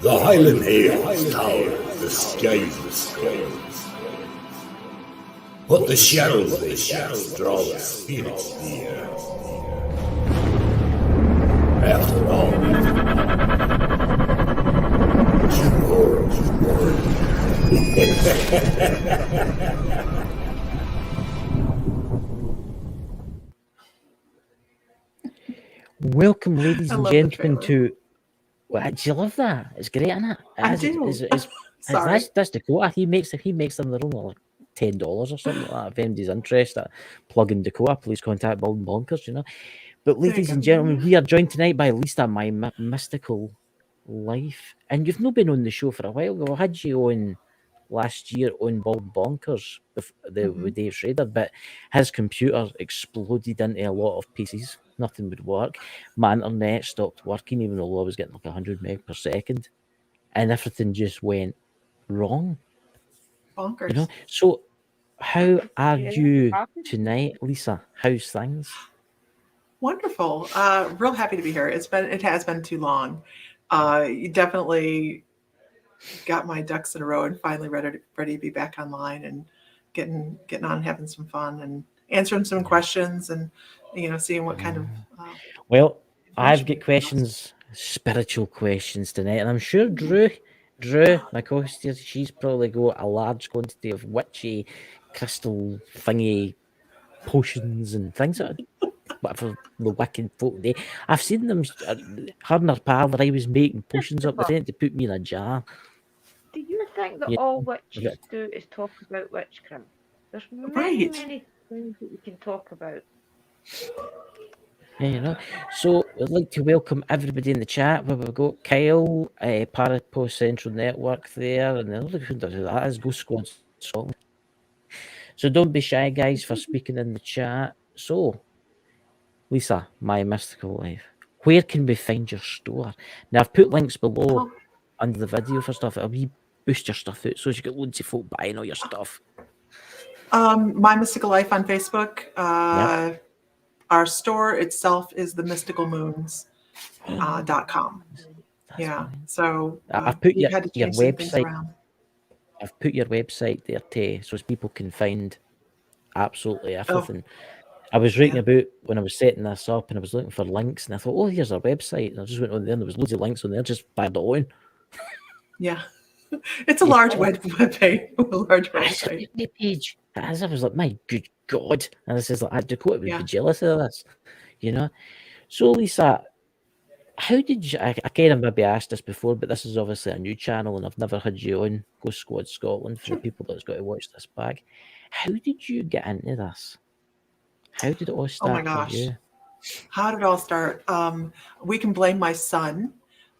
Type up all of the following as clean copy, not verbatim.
The Highland Hills tower, the skies the skies. But the shadows they cast draw the spirits near. After all, tomorrow. Welcome, ladies and gentlemen, trailer. to. Well, do you love that? It's great, isn't it? I do. Sorry. That's Dakota. He makes them. They're only like $10 or something like that. If anybody's interested, plug in Dakota. Please contact Bald and Bonkers. You know. But ladies and gentlemen, we are joined tonight by Lisa, my mystical life, and you've not been on the show for a while. We had you on last year on Bald Bonkers with Dave Schrader, but his computer exploded into a lot of pieces. Nothing would work. My internet stopped working, even though I was getting like 100 meg per second, and everything just went wrong. Bonkers. You know. So, how are you tonight, Lisa? How's things? Wonderful. Real happy to be here. It has been too long. You definitely got my ducks in a row and finally ready to be back online and getting on, having some fun and answering some questions and seeing what kind of. Well, I've got questions, spiritual questions tonight, and I'm sure Drew, my co-host here, she's probably got a large quantity of witchy crystal thingy potions and things like that. But for the wicked folk day, I've seen them. Her and her pal that I was making potions up, they tend to put me in a jar. Do you think that all witches do is talk about witchcraft? There's many things that you can talk about. You know, so I'd like to welcome everybody in the chat. Where we've got Kyle, Parapost Central Network there, and the other who does that is Ghost Squad Scotland. So don't be shy, guys, for speaking in the chat. So, Lisa, my mystical life, where can we find your store? Now, I've put links below under the video for stuff. I'll boost your stuff out so you get loads of folk buying all your stuff. My Mystical Life on Facebook. Our store itself is themysticalmoons.com. So I've put your website. I've put your website there too, so people can find absolutely everything. I was reading about when I was setting this up, and I was looking for links, and I thought, "Oh, here's our website." And I just went on there, and there was loads of links on there. Just fired it on. Yeah, it's a large web page. A large website page. As I was like, "My good God!" And I says, "Like, Dakota would be jealous of this," you know. So, Lisa, how did you? I kind of maybe asked this before, but this is obviously a new channel, and I've never had you on Ghost Squad Scotland for the people that's got to watch this back. How did you get into this? How did it all start? Oh my gosh! For you? How did it all start? We can blame my son,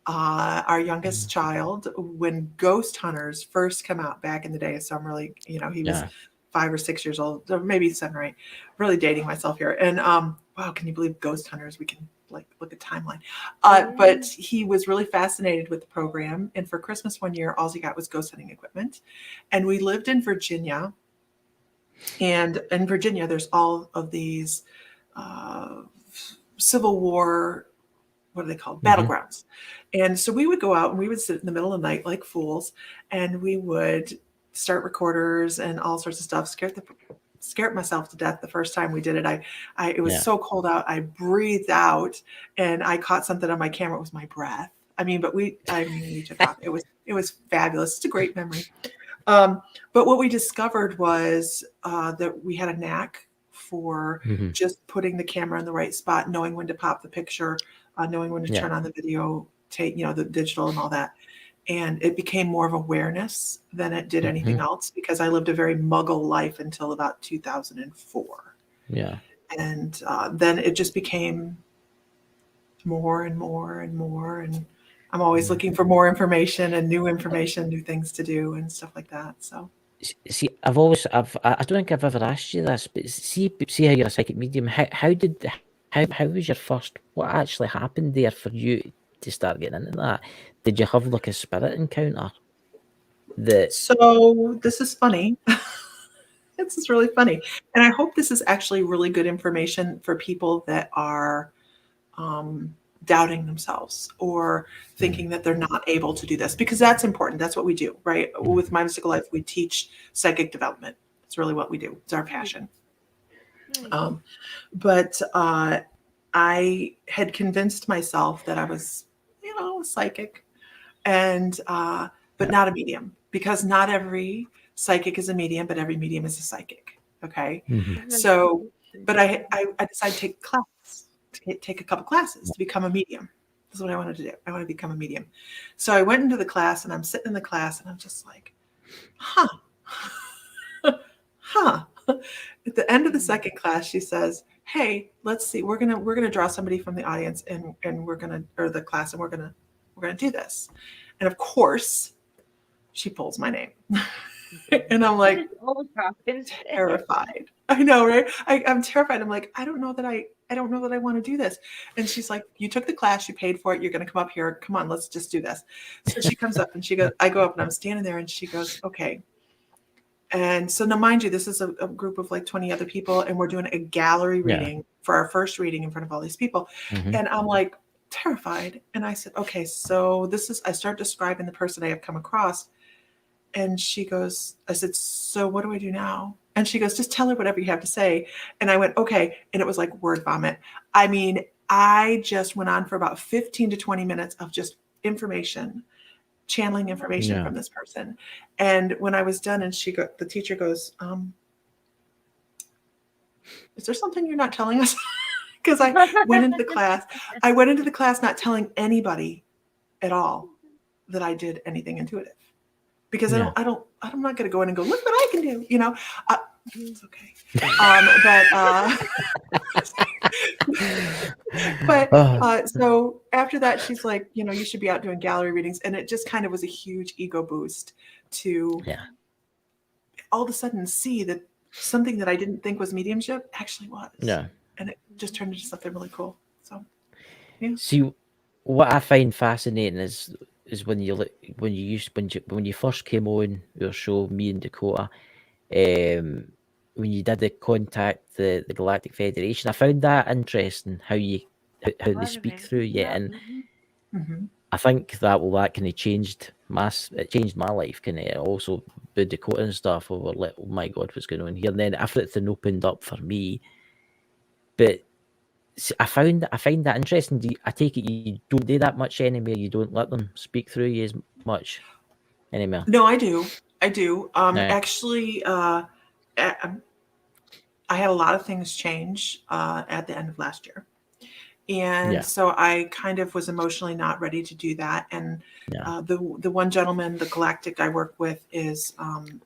our youngest child, when ghost hunters first come out back in the day. So I'm really, he was 5 or 6 years old, or maybe 7 or 8. Really dating myself here. And wow, can you believe ghost hunters? We can look at timeline. But he was really fascinated with the program. And for Christmas one year, all he got was ghost hunting equipment. And we lived in Virginia. And in Virginia, there's all of these Civil War, what are they called? Battlegrounds. And so we would go out and we would sit in the middle of the night like fools, and we would start recorders and all sorts of stuff. Scared myself to death the first time we did it. It was so cold out. I breathed out, and I caught something on my camera. It was my breath. We took off. It was fabulous. It's a great memory. But what we discovered was that we had a knack for just putting the camera in the right spot, knowing when to pop the picture, knowing when to turn on the video tape, the digital and all that. And it became more of awareness than it did anything else, because I lived a very muggle life until about 2004. Yeah. And then it just became more and more and more. And I'm always looking for more information and new things to do and stuff like that. So, see, I don't think I've ever asked you this, but see how you're a psychic medium. How was your first? What actually happened there for you to start getting into that? Did you have like a spirit encounter? So this is funny. This is really funny, and I hope this is actually really good information for people that are doubting themselves or thinking that they're not able to do this, because that's important. That's what we do, right? With My Mystical Life, we teach psychic development. It's really what we do. It's our passion. But I had convinced myself that I was, psychic, and but not a medium, because not every psychic is a medium, but every medium is a psychic. Okay, so, but I decided to take class, take a couple classes to become a medium. This is what I wanted to do. I want to become a medium. So I went into the class, and I'm sitting in the class, and I'm just like, huh. At the end of the second class, she says, "Hey, let's see. We're gonna draw somebody from the audience, and we're gonna, or the class, and we're gonna do this." And of course, she pulls my name, and I'm like, terrified. I know, right? I'm terrified. I'm like, I don't know that I want to do this. And she's like, "You took the class, you paid for it. You're gonna come up here. Come on, let's just do this." So she comes up, and I go up, and I'm standing there, and she goes, "Okay." And so now, mind you, this is a group of like 20 other people, and we're doing a gallery reading for our first reading in front of all these people. And I'm like terrified. And I said, "Okay, so I start describing the person I have come across." And she goes, I said, "So what do I do now?" And she goes, "Just tell her whatever you have to say." And I went, "Okay." And it was like word vomit. I mean, I just went on for about 15 to 20 minutes of just channeling information from this person. And when I was done, and the teacher goes, "Is there something you're not telling us?" Because I went into the class not telling anybody at all that I did anything intuitive, because I'm not going to go in and go, "Look what I can do," it's okay. But so after that, she's like, "You should be out doing gallery readings." And it just kind of was a huge ego boost to all of a sudden see that something that I didn't think was mediumship actually was. Yeah. And it just turned into something really cool. So, yeah. See, what I find fascinating is when you first came on your show, me and Dakota, when you did contact the Galactic Federation, I found that interesting how they speak through you, and I think that kind of changed my life, kind of also with Dakota and stuff. We were like, "Oh my God, what's going on here?" And then everything opened up for me. But I find that interesting. I take it you don't do that much anymore. You don't let them speak through you as much anymore. No, I do. Actually, I had a lot of things change at the end of last year. And so I kind of was emotionally not ready to do that. And the one gentleman, the Galactic I work with, is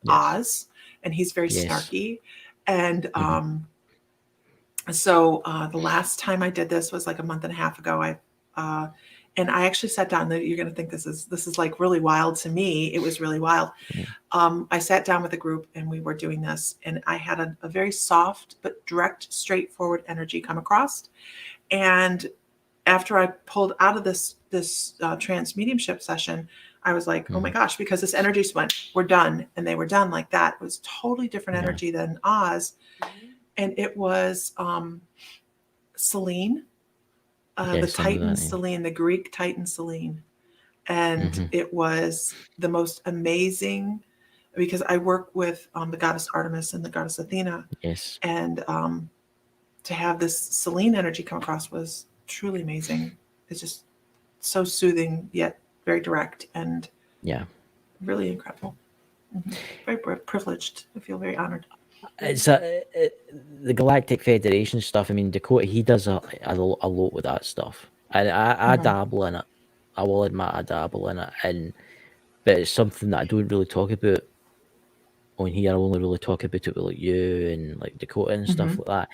Oz, and he's very snarky. And so the last time I did this was like a month and a half ago. And I actually sat down. You're going to think this is like really wild to me. It was really wild. I sat down with a group, and we were doing this, and I had a very soft but direct, straightforward energy come across. And after I pulled out of this trance mediumship session, I was like, "Oh my gosh," because this energy just went, "We're done." And they were done like that. It was totally different energy than Oz. And it was Selene, the Titan Selene, the Greek Titan Selene. And it was the most amazing, because I work with the goddess Artemis and the goddess Athena. Yes. And to have this Selene energy come across was truly amazing. It's just so soothing, yet very direct, and really incredible. Very privileged. I feel very honored. It's the Galactic Federation stuff. I mean, Dakota, he does a lot with that stuff. I dabble in it. I will admit I dabble in it, but it's something that I don't really talk about on here. I only really talk about it with like you and like Dakota and stuff like that.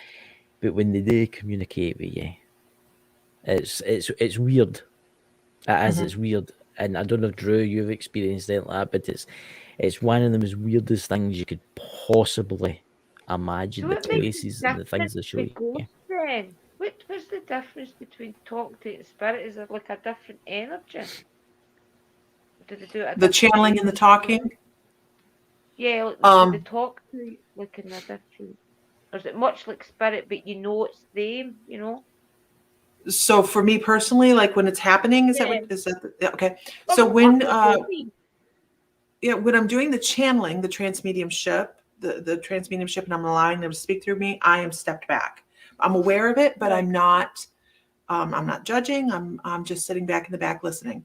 But when they do communicate with you, it's weird. It's weird. And I don't know, Drew, you've experienced it like that, but it's one of the most weirdest things you could possibly imagine. The places and the things they show you. Then what's the difference between talk to and spirit? Is it like a different energy? Did they do it? The channeling and the talking. Yeah, do they talk to like in a different? Or is it much like spirit, but it's them? So for me personally, like when it's happening, is that what is that? Okay. So when when I'm doing the channeling, the transmediumship, the transmediumship, and I'm allowing them to speak through me, I am stepped back. I'm aware of it, but I'm not judging. I'm just sitting back in the back listening.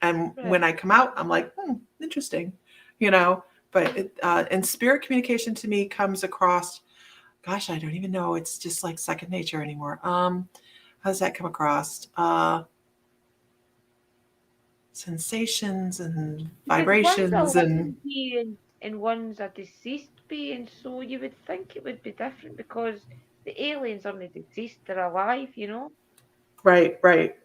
And when I come out, I'm like, interesting, But and spirit communication to me comes across. Gosh, I don't even know. It's just like second nature anymore. How does that come across? Sensations and vibrations and one's a deceased being, so you would think it would be different because the aliens aren't deceased; they're alive, Right.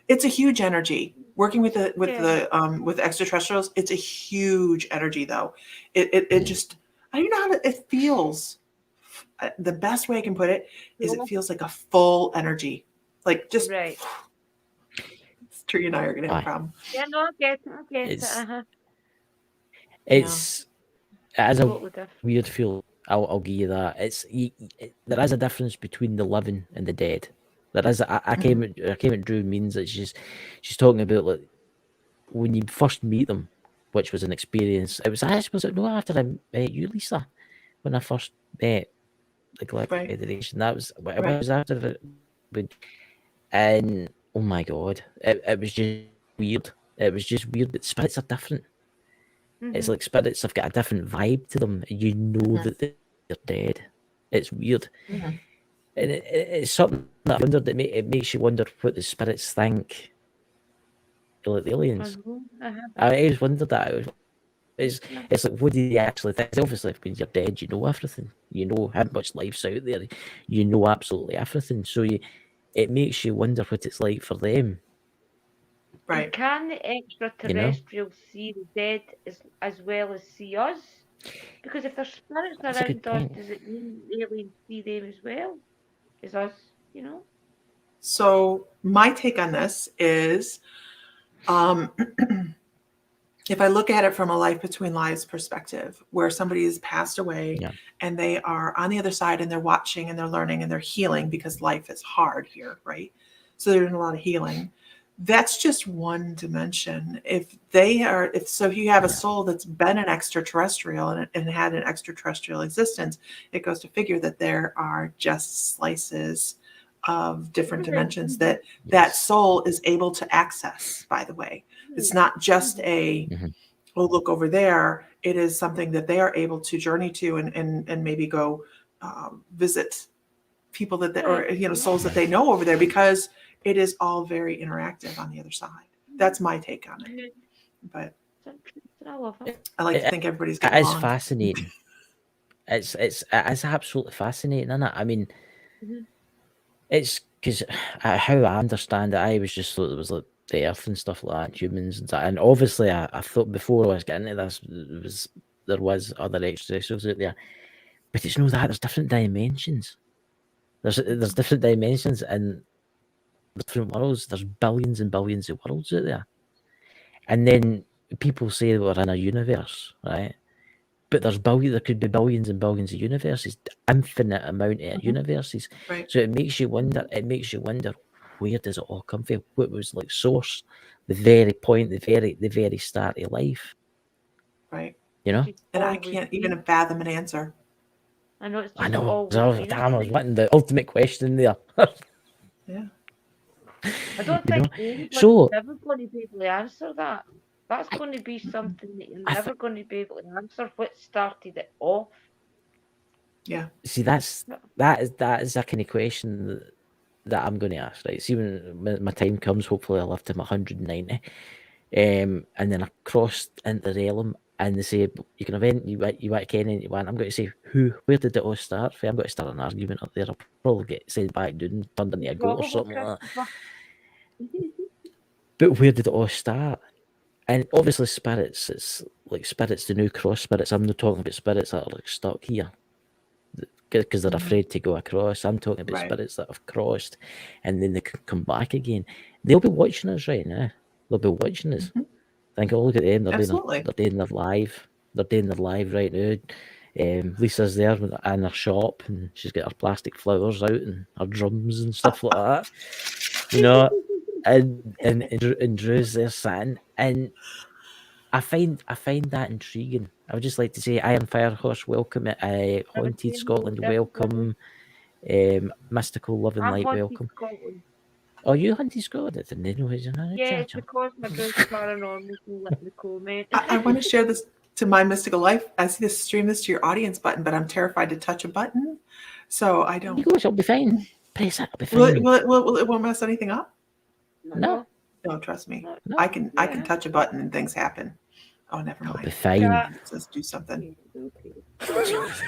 It's a huge energy. Working with with extraterrestrials, it's a huge energy though. It just, I don't know how it feels. The best way I can put it is it feels like a full energy, like just. Right. Tree and I are gonna have a problem. Yeah, no, I get it. It's as a weird feel. I'll give you that. There is a difference between the living and the dead. There is. I came at Drew means that she's talking about like when you first meet them, which was an experience. It was after I met you, Lisa, when I first met the Galactic Federation. That was it was after it, and oh my god, it was just weird. It was just weird. But spirits are different. It's like spirits have got a different vibe to them. You know that they're dead. It's weird. And it's something that I wondered. It makes you wonder what the spirits think. Like the aliens. I always wondered that. It's like, what do they actually think? Obviously, when you're dead, you know everything. You know how much life's out there. You know absolutely everything. So it makes you wonder what it's like for them. Right. And can the extraterrestrials see the dead as well as see us? Because if there's spirits around us, does it mean aliens see them as well as us? So my take on this is, if I look at it from a life between lives perspective, where somebody has passed away and they are on the other side and they're watching and they're learning and they're healing because life is hard here, right? So they're doing a lot of healing. That's just one dimension. If you have a soul that's been an extraterrestrial and had an extraterrestrial existence, it goes to figure that there are just slices of different dimensions that soul is able to access, by the way. It's not just look over there. It is something that they are able to journey to and maybe go visit people or souls that they know over there, because it is all very interactive on the other side. That's my take on it. But I like to think everybody's getting along. It's fascinating. It's absolutely fascinating, isn't it? I mean, it's because how I understand it, I was just thought it was like the Earth and stuff like that, humans and that. And obviously, I thought before I was getting into this, there was other extraterrestrials out there, but it's not that. There's different dimensions. There's different dimensions and different worlds. There's billions and billions of worlds out there, and then people say we're in a universe, right? But there could be billions and billions of universes, infinite amount of universes. Right. So it makes you wonder. Where does it all come from? What was like source, the very point, the very start of life? Right. And I can't even fathom an answer. I know it's. I know. Damn, I was wanting the ultimate question there. Yeah. I don't think anybody's ever going to be able to answer that. That's going to be something that you're never going to be able to answer. What started it off? Yeah. See, that is a kind of question that I'm going to ask. Right. See, when my time comes, hopefully I'll live to my 190, and then I cross into the realm, and they say you can event you want to ken anything you want. I'm going to say where did it all start from? I'm going to start an argument up there. I'll probably get sent back down, turned into a goat or something like that. But where did it all start? And obviously spirits, it's like spirits, the new cross spirits. I'm not talking about spirits that are like stuck here because they're afraid to go across. I'm talking about spirits that have crossed and then they can come back again. They'll be watching us right now. They'll be watching us. Think, oh, look at them. They're doing their live. They're doing their live right now. Lisa's there in her shop and she's got her plastic flowers out and her drums and stuff like that. you know, and Drew's there sitting, and I find that intriguing. I would just like to say, Iron Firehorse, welcome it. Haunted Scotland, welcome. Mystical Love and I'm Light, haunted welcome. Scotland. Oh, you Haunted Scotland? I didn't know who's in that. Yeah, it's because my brother's paranormal can let me comment. I want to share this to my mystical life. I see this stream this to your audience button, but I'm terrified to touch a button, so I don't. You go, it'll be fine. Press it, it'll be Will fine. it won't mess anything up? No. No, trust me. No. I can touch a button and things happen. Oh, never It'll be mind. fine. Yeah. Let's do something. Okay.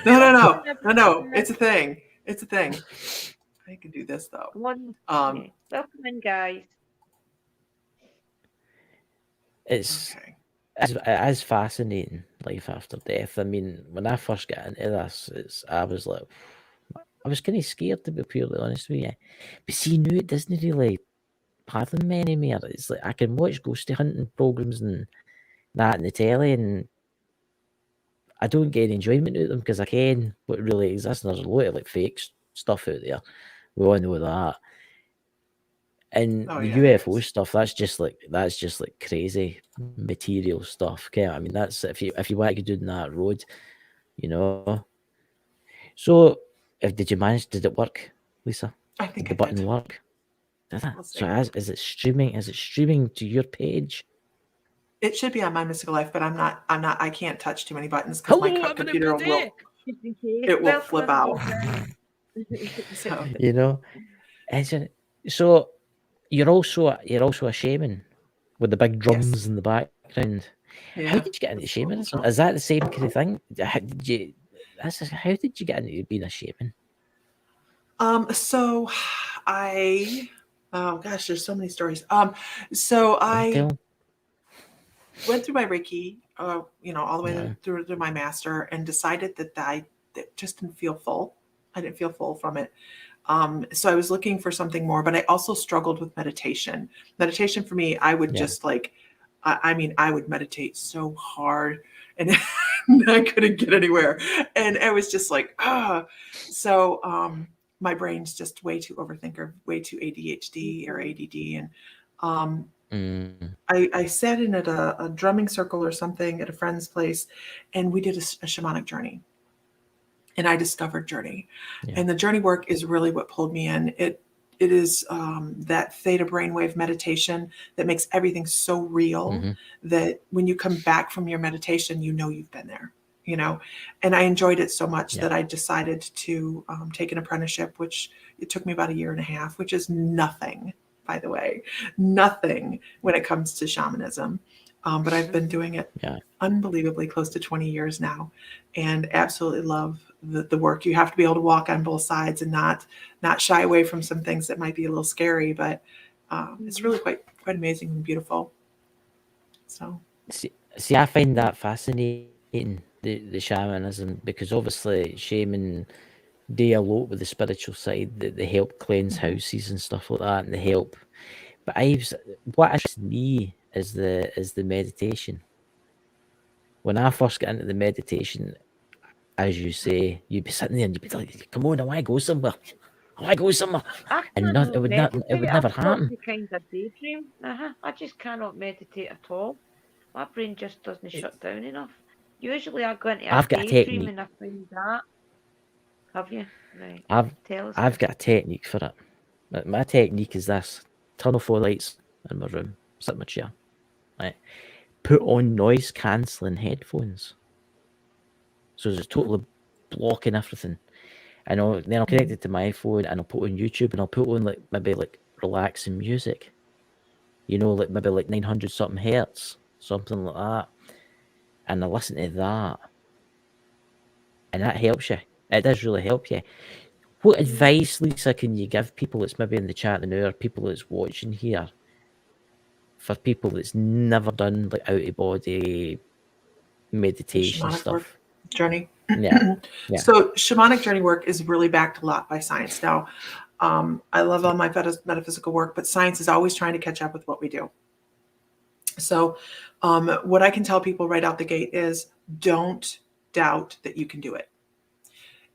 No. It's a thing. It's a thing. I can do this though. Come on. Welcome in, guys. It's Okay. as fascinating, life after death. I mean, when I first got into this, I was like, I was kind of scared, to be purely honest with you. But see, now it doesn't really fathom me anymore. It's like I can watch ghost hunting programs and that in the telly, and I don't get any enjoyment out of them because I can what really exists. And there's a lot of like fake stuff out there. We all know that. And the UFO stuff, that's just like crazy material stuff. Okay, I mean, that's if you want to go down that road, you know. So, did it work, Lisa? I think Did the button work? Did it? So, is it streaming? Is it streaming to your page? It should be on My Mystical Life, but I'm not. I can't touch too many buttons because my computer will flip out. So, you know, so you're also a shaman with the big drums in the background. Yeah. How did you get into shamanism? Is that the same kind of thing? How did you get into being a shaman? So oh gosh, there's so many stories. So I went through my Reiki, all the way through my master, and decided that I just didn't feel full. I didn't feel full from it. So I was looking for something more, but I also struggled with meditation. Meditation for me, I would just like, I would meditate so hard and I couldn't get anywhere. And I was just like, So my brain's just way too overthinker, way too ADHD or ADD. And I sat in at a drumming circle or something at a friend's place, and we did a shamanic journey. And I discovered journey, and the journey work is really what pulled me in. It is that theta brainwave meditation that makes everything so real that when you come back from your meditation, you've been there, and I enjoyed it so much that I decided to take an apprenticeship, which it took me about 1.5 years, which is nothing, by the way, nothing when it comes to shamanism. But I've been doing it unbelievably close to 20 years now, and absolutely love the work. You have to be able to walk on both sides and not shy away from some things that might be a little scary, but it's really quite amazing and beautiful. So see, I find that fascinating, the shamanism, because obviously shaman, they elope with the spiritual side, that they help cleanse houses and stuff like that, and they help. But what interests me is the meditation. When I first got into the meditation, as you say, you'd be sitting there and you'd be like, "Come on, I want to go somewhere. And it would never happen. Kind of daydream. I just cannot meditate at all. My brain just doesn't shut down enough. Usually I go into a daydream and I find that. Have you? Right. I've got a technique for it. My technique is this: turn off all lights in my room, sit in my chair, right? Put on noise cancelling headphones, so it's totally blocking everything. And then I'll connect it to my phone, and I'll put on YouTube, and I'll put on maybe relaxing music, like maybe 900 something hertz, something like that, and I listen to that, and that helps you. It does really help you. What advice, Lisa, can you give people that's maybe in the chat now, or people that's watching here, for people that's never done out of body meditation shamanic stuff? Work journey. Yeah. So shamanic journey work is really backed a lot by science. Now, I love all my metaphysical work, but science is always trying to catch up with what we do. So what I can tell people right out the gate is don't doubt that you can do it.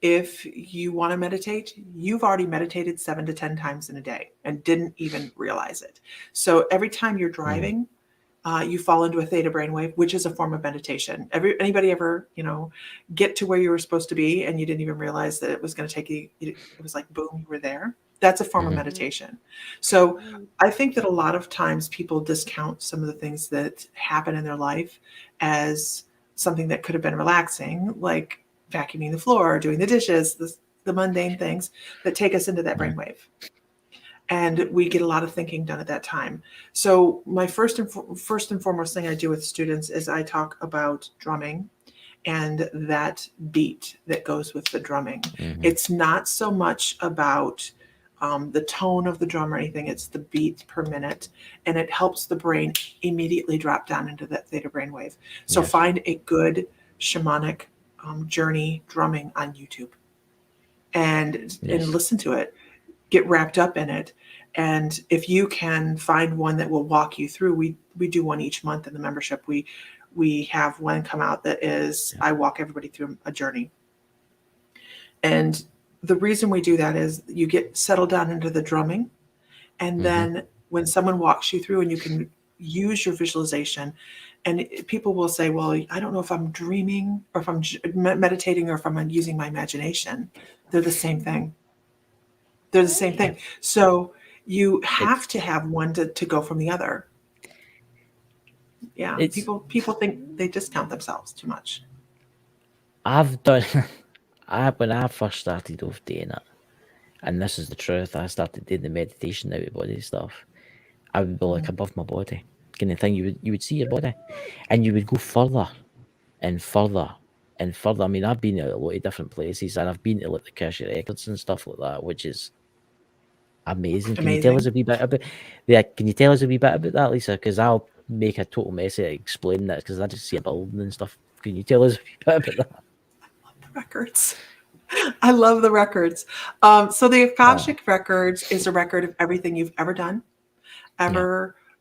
if you want to meditate, you've already meditated 7 to 10 times in a day and didn't even realize it. So every time you're driving, you fall into a theta brainwave, which is a form of meditation. Anybody ever, get to where you were supposed to be and you didn't even realize that it was going to take you? It was like boom, you were there. That's a form of meditation. So I think that a lot of times people discount some of the things that happen in their life as something that could have been relaxing, like vacuuming the floor, doing the dishes, the mundane things that take us into that brainwave. And we get a lot of thinking done at that time. So my first and foremost thing I do with students is I talk about drumming and that beat that goes with the drumming. It's not so much about the tone of the drum or anything. It's the beat per minute, and it helps the brain immediately drop down into that theta brainwave. So find a good shamanic journey drumming on YouTube and listen to it. Get wrapped up in it. And if you can find one that will walk you through, we do one each month in the membership. We have one come out that is, I walk everybody through a journey. And the reason we do that is you get settled down into the drumming. And then when someone walks you through and you can use your visualization, and people will say, well, I don't know if I'm dreaming or if I'm meditating or if I'm using my imagination. They're the same thing. They're the same thing. So you have to have one to go from the other. Yeah. People think they discount themselves too much. I've done, when I first started off doing it, and this is the truth, I started doing the meditation out of body stuff. I would be like above my body, kind of thing. You would see your body, and you would go further and further and further. I mean, I've been to a lot of different places, and I've been to like the Akashic Records and stuff like that, which is amazing. Can you tell us a wee bit about? Yeah, can you tell us a wee bit about that, Lisa? Because I'll make a total mess of explaining that because I just see a building and stuff. Can you tell us a wee bit about that? I love the records. I love the records. So the Akashic Records is a record of everything you've ever done,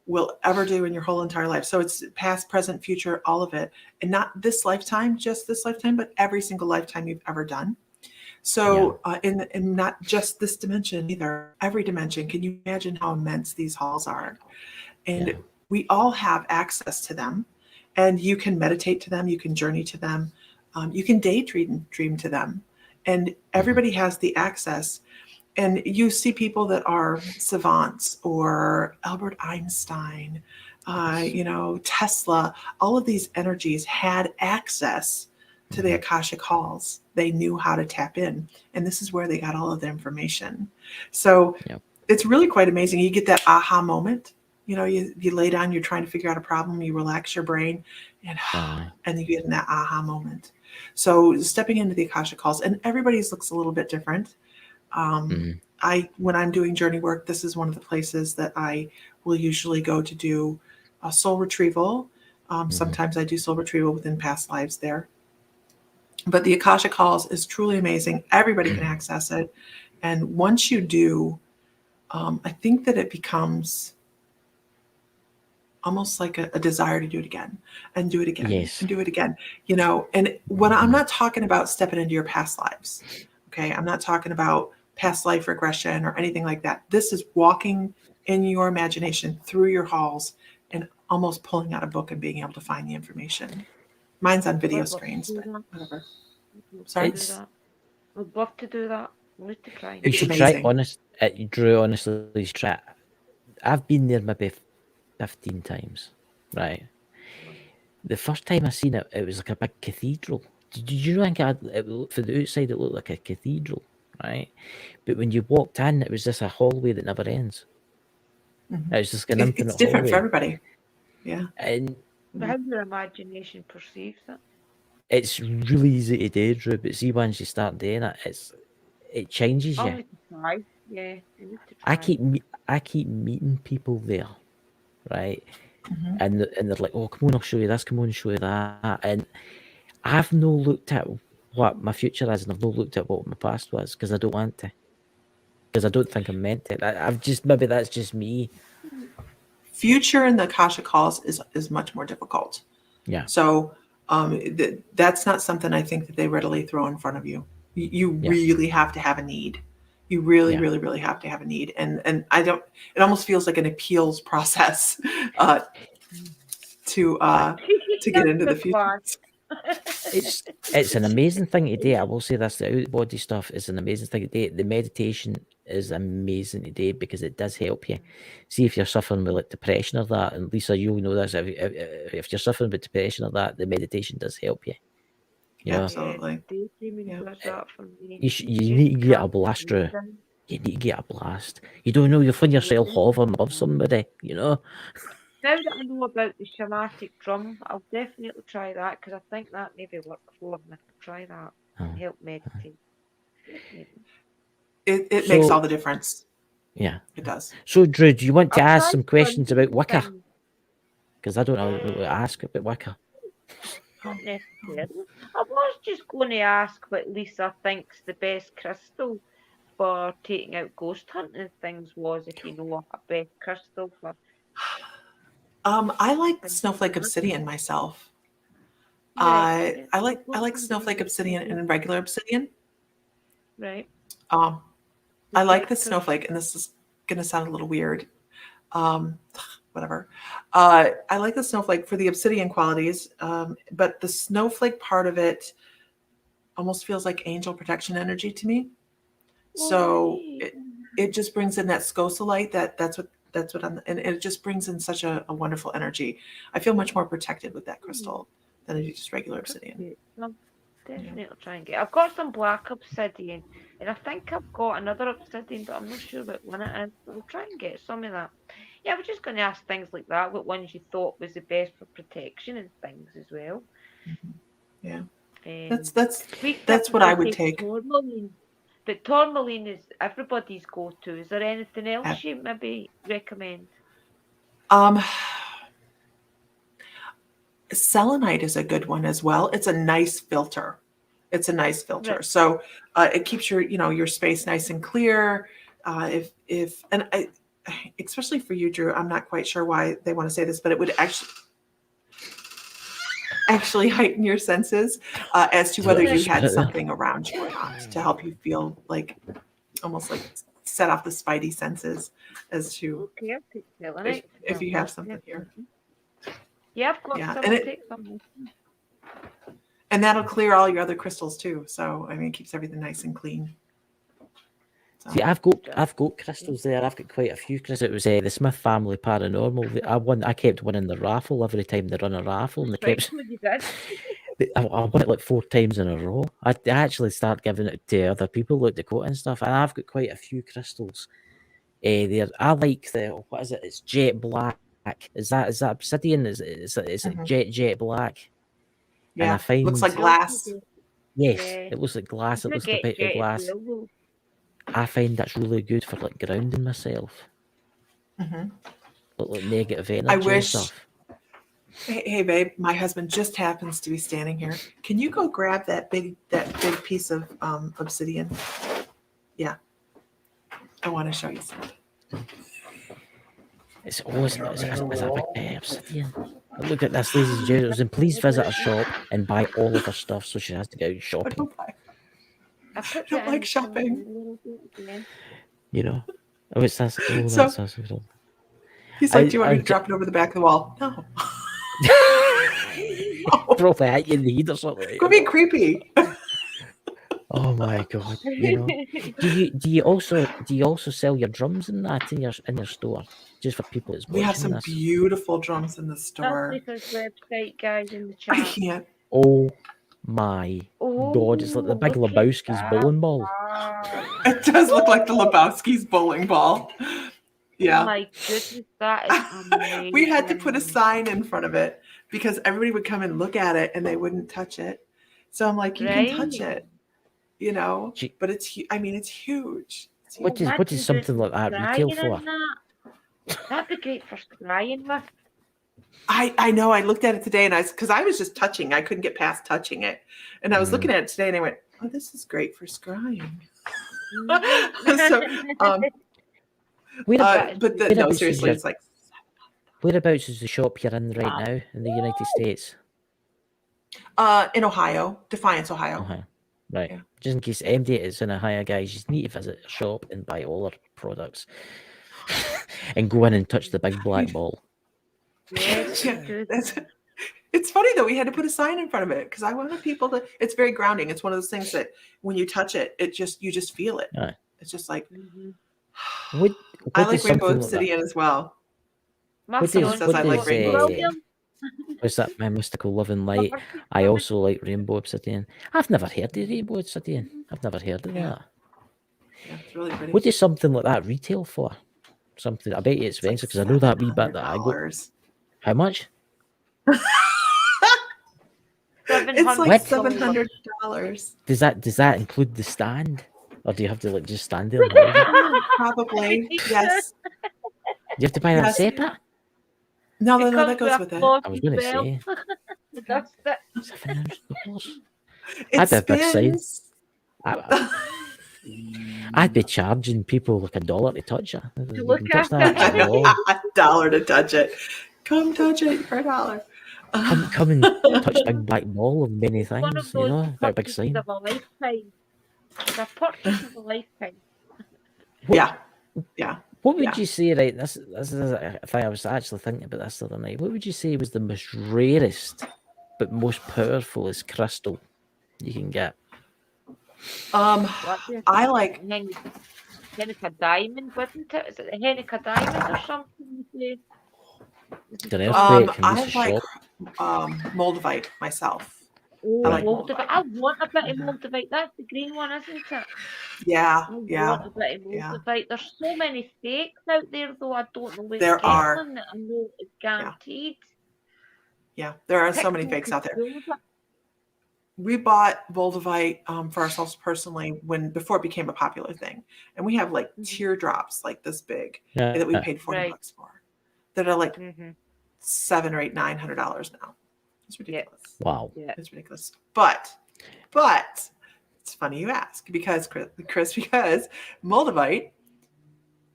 will ever do in your whole entire life. So it's past, present, future, all of it. And not this lifetime, just this lifetime, but every single lifetime you've ever done. So in not just this dimension either, every dimension. Can you imagine how immense these halls are? And we all have access to them, and you can meditate to them. You can journey to them. You can daydream to them. And everybody has the access. And you see people that are savants or Albert Einstein, Tesla, all of these energies had access to the Akashic halls. They knew how to tap in. And this is where they got all of the information. So it's really quite amazing. You get that aha moment. You lay down, you're trying to figure out a problem, you relax your brain, and you get in that aha moment. So stepping into the Akashic halls, and everybody's looks a little bit different. When I'm doing journey work, this is one of the places that I will usually go to do a soul retrieval. Sometimes I do soul retrieval within past lives there. But the Akashic halls is truly amazing. Everybody can access it. And once you do, I think that it becomes almost like a desire to do it again and do it again and do it again, and when I'm not talking about stepping into your past lives. Okay. I'm not talking about past life regression or anything like that. This is walking in your imagination through your halls and almost pulling out a book and being able to find the information. Mine's on video screens, but whatever. Sorry. I'd love to do that. I need to try. You should try. Drew, honestly, try. I've been there maybe 15 times, right? The first time I seen it, it was like a big cathedral. Did you think for the outside it looked like a cathedral, right? But when you walked in, it was just a hallway that never ends. It was just an infinite It's different hallway. for everybody. Yeah. And how your imagination perceives it. It's really easy to do, Drew, but see, once you start doing it, it changes you. I need to try. Yeah, I need to try. I keep meeting people there, right? And they're like, "Oh, come on, I'll show you this. Come on, show you that." And I've no looked at what my future is, and I've no looked at what my past was because I don't want to, because I don't think I'm meant to. I've just maybe that's just me. Future in the Akashic halls is much more difficult. Yeah. So that's not something I think that they readily throw in front of you. You Yeah. really have to have a need. You really, Yeah. really, really have to have a need. And I don't. It almost feels like an appeals process to get into the future. It's an amazing thing to do. I will say this: the out body stuff is an amazing thing to do. The meditation is amazing to do because it does help you. See if you're suffering with like depression or that, and Lisa, you'll know this. If you're suffering with depression or that, the meditation does help you. You know, Absolutely. Daydreaming does that for me. you need to get a blast through. You need to get a blast. You don't know, you'll find yourself hovering above somebody. You know. Now that I know about the shamanic drum, I'll definitely try that because I think that maybe work for me. Try that and help meditate. Definitely. It makes all the difference. Yeah, it does. So, Drew, do you want to I'll ask try some questions about Wicca? things. Because I don't know what to ask about Wicca. Not necessarily. I was just going to ask what Lisa thinks the best crystal for taking out ghost hunting things was, if you know a best crystal for. I like snowflake obsidian myself. Right. I like snowflake obsidian and regular obsidian. Right. I like the snowflake, and this is going to sound a little weird. Whatever. I like the snowflake for the obsidian qualities, but the snowflake part of it almost feels like angel protection energy to me. So it just brings in that scosalite. That's what I'm, and it just brings in such a wonderful energy. I feel much more protected with that crystal than I do just regular obsidian. I'll definitely try and get. I've got some black obsidian, and I think I've got another obsidian, but I'm not sure what one it is. But I'll try and get some of that. Yeah, we're just going to ask things like that. What ones you thought was the best for protection and things as well. Yeah, that's what I would take. Tourmaline. But tourmaline is everybody's go-to. Is there anything else you maybe recommend? Selenite is a good one as well. It's a nice filter. Right. So it keeps your space nice and clear. Especially for you, Drew, I'm not quite sure why they want to say this, but it would actually heighten your senses as to whether you had something around you or not, to help you feel like almost like set off the spidey senses as to if you have something here. Yeah, I've got some. And that'll clear all your other crystals too. So I mean, it keeps everything nice and clean. So. See, I've got crystals there. I've got quite a few crystals. It was the Smith family Paranormal. I kept winning the raffle every time they run a raffle, and they kept. I won it like 4 times in a row. I actually start giving it to other people, like Dakota and stuff. And I've got quite a few crystals. There, I like what is it? It's jet black. Is that obsidian? Is it jet black? Yeah, and I find looks like glass. Yes, it looks like glass. It looks like a bit of glass. I find that's really good for like grounding myself. Like negative energy and stuff. Hey, babe, my husband just happens to be standing here. Can you go grab that big piece of obsidian? Yeah, I want to show you something. It's always a big obsidian. Look at this, ladies and gentlemen. And please visit our shop and buy all of her stuff, so she has to go shopping. I don't like shopping. You know, it's that. He's like, "Do you want me to drop it over the back of the wall?" No. Probably at you in the heat or something. Could be creepy. Oh my god! You know, do you also sell your drums in that in your store, just for people that's watching? We have some this? Beautiful drums in the store. That's website, guys, in the chat. I can't. Oh my god! It's like the Big Lebowski's bowling ball. It does look like the Lebowski's bowling ball. Yeah. Oh my goodness, that is amazing. We had to put a sign in front of it because everybody would come and look at it and they wouldn't touch it. So I'm like, you can touch it, you know, but it's huge. What is something like that retail for? That'd be great for scrying with. I know. I looked at it today and because I was just touching. I couldn't get past touching it. And I was looking at it today and I went, oh, this is great for scrying. No, seriously, it's like. Whereabouts is the shop you're in right now in the United States? In Ohio, Defiance, Ohio. Right. Yeah. Just in case MD is in a higher, guys, you need to visit a shop and buy all our products. And go in and touch the big black ball. Yes, Yeah, do that's- that. It's funny that we had to put a sign in front of it because I wanted people to. It's very grounding. It's one of those things that when you touch it, you just feel it. Aye. It's just like Mhm. What, I what like does rainbow something like that? obsidian as well. My What Someone does, says what I like does rainbow William, what's that? My mystical love and light. I also like rainbow obsidian. I've never heard of rainbow obsidian. I've never heard of Yeah. that. Yeah, it's really pretty. What does something like that retail for? Something, I bet you it's It's like expensive because I know that wee bit that I got. $700. How much? It's like What? $700. Does that include the stand, or do you have to like just stand there and hold it? Probably. Yes. You have to buy that Yes. separate. No, It that comes goes with with a it. cloth I was as going to well. say That's it. $700. It I'd be a big side. spins. I'd be charging people like $1 to touch it. You look can touch at that. it. wall. $1 to touch it. Come touch it for $1. Come and touch big black ball of many One of things. You those know, got a big purchases sign. of a lifetime. It's a purchase of a lifetime. Yeah. Yeah. What would Yeah. you say, right? This is a thing I was actually thinking about this the other night. What would you say was the most rarest but most powerfulest crystal you can get? What do you I like Henica diamond, wasn't it? Is it a Henica diamond or something? Don't know. Earthquake from I Lisa like Shop. moldavite myself. Oh, I like moldavite. moldavite. I want a bit of Mhm. moldavite. That's the green one, isn't it? Yeah. I Yeah. want a bit of Yeah. moldavite. There's so many fakes out there, though. I don't know where to There get are. one that I know is guaranteed. Yeah. There are so many TikTok fakes is out there. full of it. We bought moldavite for ourselves personally before it became a popular thing, and we have like teardrops like this big that we paid $40 for that are like Mhm. $700 or $900 now. It's ridiculous. Wow. Yeah. It's ridiculous. But it's funny you ask because Chris, because moldavite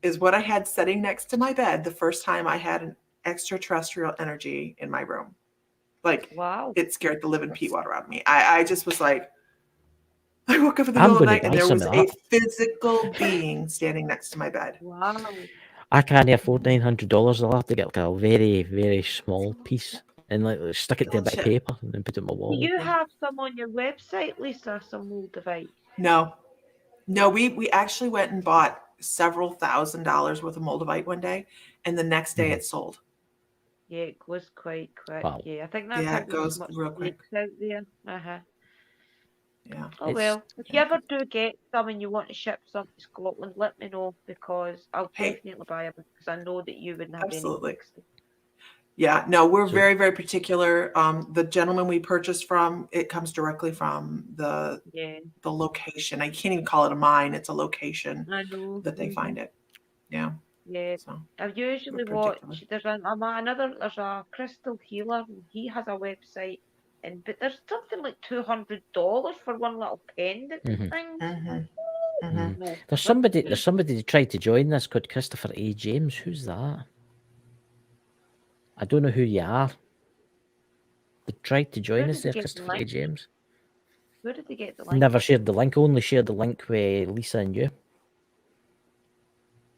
is what I had sitting next to my bed the first time I had an extraterrestrial energy in my room. Like, Wow. it scared the living pea water out of me. I just was like, I woke up in the I'm middle of the gonna night and buy there some was of a that. physical being standing next to my bed. Wow. I can't afford $900. I'll have to get like a very, very small piece and like stick it to a bit of paper and then put it on my Do wall. you have some on your website, Lisa? Some moldavite? No, we actually went and bought several $1,000s worth of moldavite one day, and the next day it sold. Yeah, it goes quite quick. Wow. Yeah, I think that's Yeah, how it goes much real quick. fakes out there. Uh-huh. Yeah. Oh well, if you ever do get some and you want to ship some to Scotland, let me know because I'll definitely buy them because I know that you wouldn't have Absolutely. any fakes. Yeah, no, we're very, very particular. The gentleman we purchased from, it comes directly from the location. I can't even call it a mine; it's a location I know that they find it. Yeah. Yeah, So I've usually watched. There's a crystal healer. And he has a website, but there's something like $200 for one little pendant thing. No, There's somebody that tried to join this called Christopher A. James. Who's that? I don't know who you are. They tried to join us there, Christopher A. James. Where did they get the link? Never shared the link. Only shared the link with Lisa and you,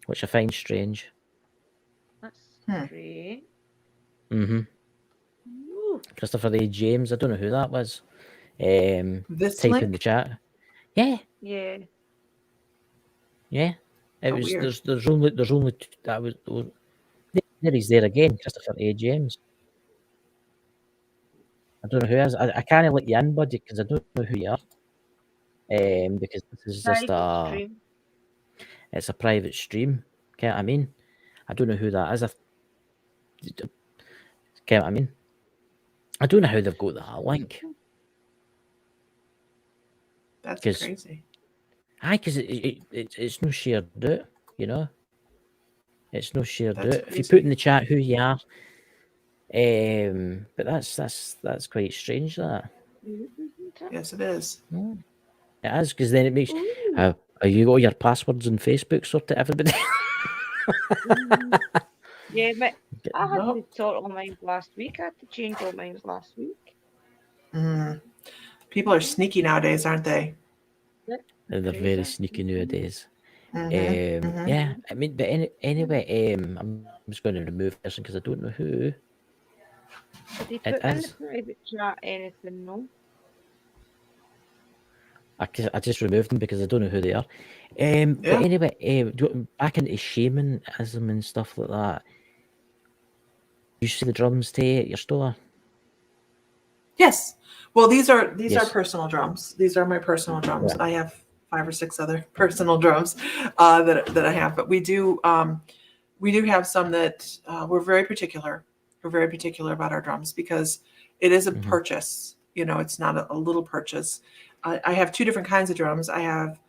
which I find strange. That's strange. Christopher A. James. I don't know who that was. This type link? in the chat. Yeah. Yeah. Yeah. It was. Weird. There's only that was. There he's there again, Christopher A. James. I don't know who it is. I can't let you in, buddy, because I don't know who you are. Because this is just it's a private stream. Get what I mean? I don't know who that is. Get what I mean? I don't know how they've got that link. That's crazy. Aye, because it's no shared out, you know. It's no shared out. If you put in the chat who you are, but that's quite strange. That. Yes, it is. It is, because then it makes. Are you got your passwords on Facebook sorted, everybody? Yeah, but I had to sort all mine last week. I had to change all mine last week. People are sneaky nowadays, aren't they? They're very Crazy. sneaky nowadays. Mm-hmm. Yeah, I mean, but anyway, I'm just going to remove this because I don't know who Did he it put in the is. private chat anything? No. I just removed them because I don't know who they are. But Yeah. anyway, back into shamanism and stuff like that. You see the drums today at your store? Yes. Well, these are Yes. personal drums. These are my personal drums. Yeah. I have 5 or 6 other personal drums that I have, but we do have some that we're very particular. We're very particular about our drums because it is a Mhm. purchase. You know, it's not a little purchase. I have 2 different kinds of drums. I have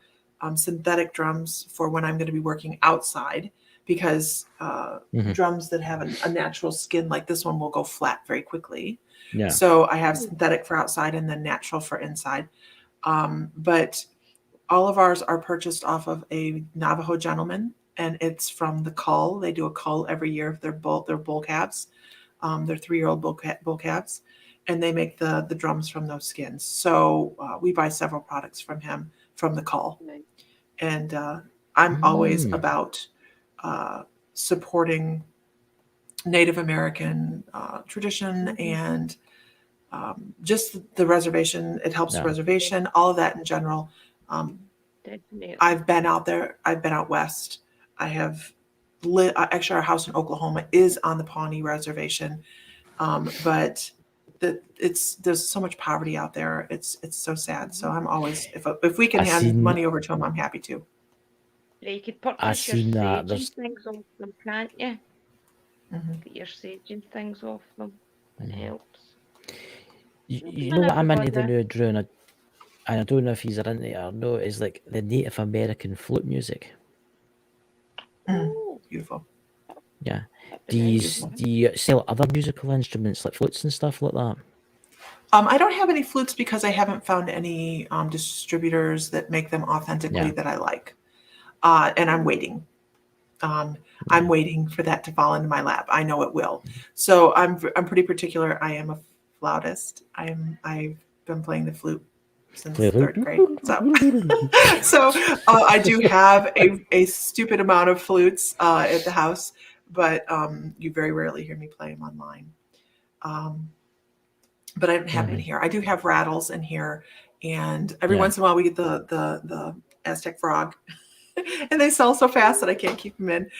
synthetic drums for when I'm going to be working outside because Mhm. drums that have a natural skin like this one will go flat very quickly. Yeah. So I have synthetic for outside and then natural for inside. But all of ours are purchased off of a Navajo gentleman, and it's from the cull. They do a cull every year of their bull calves. They're 3-year-old bull calves, and they make the drums from those skins. So we buy several products from him from the cull, and I'm always about supporting Native American tradition and just the reservation. It helps the Yeah. reservation, all of that in general. Definitely. I've been out there. I've been out west. I have actually, our house in Oklahoma is on the Pawnee Reservation, but there's so much poverty out there. It's so sad. So I'm always, if we can I hand seen money over to them, I'm happy to. Yeah, you could I purchase your seen that. sage There's and things off them, can't you? Mhm. Get your sage and things off them. It helps. you know what I'm into the new, Drew, and I don't know if he's into it or no, is like the Native American flute music. Oh, Beautiful. Yeah. that'd Do be you nice. do you sell other musical instruments like flutes and stuff like that? I don't have any flutes because I haven't found any distributors that make them authentically Yeah. that I like. And I'm waiting. I'm waiting for that to fall into my lap. I know it will. So I'm pretty particular. I am a flautist. I've been playing the flute since 3rd grade. So I do have a stupid amount of flutes at the house, but you very rarely hear me play them online. But I don't have them in here. I do have rattles in here, and every Yeah. once in a while we get the Aztec frog. And they sell so fast that I can't keep them in.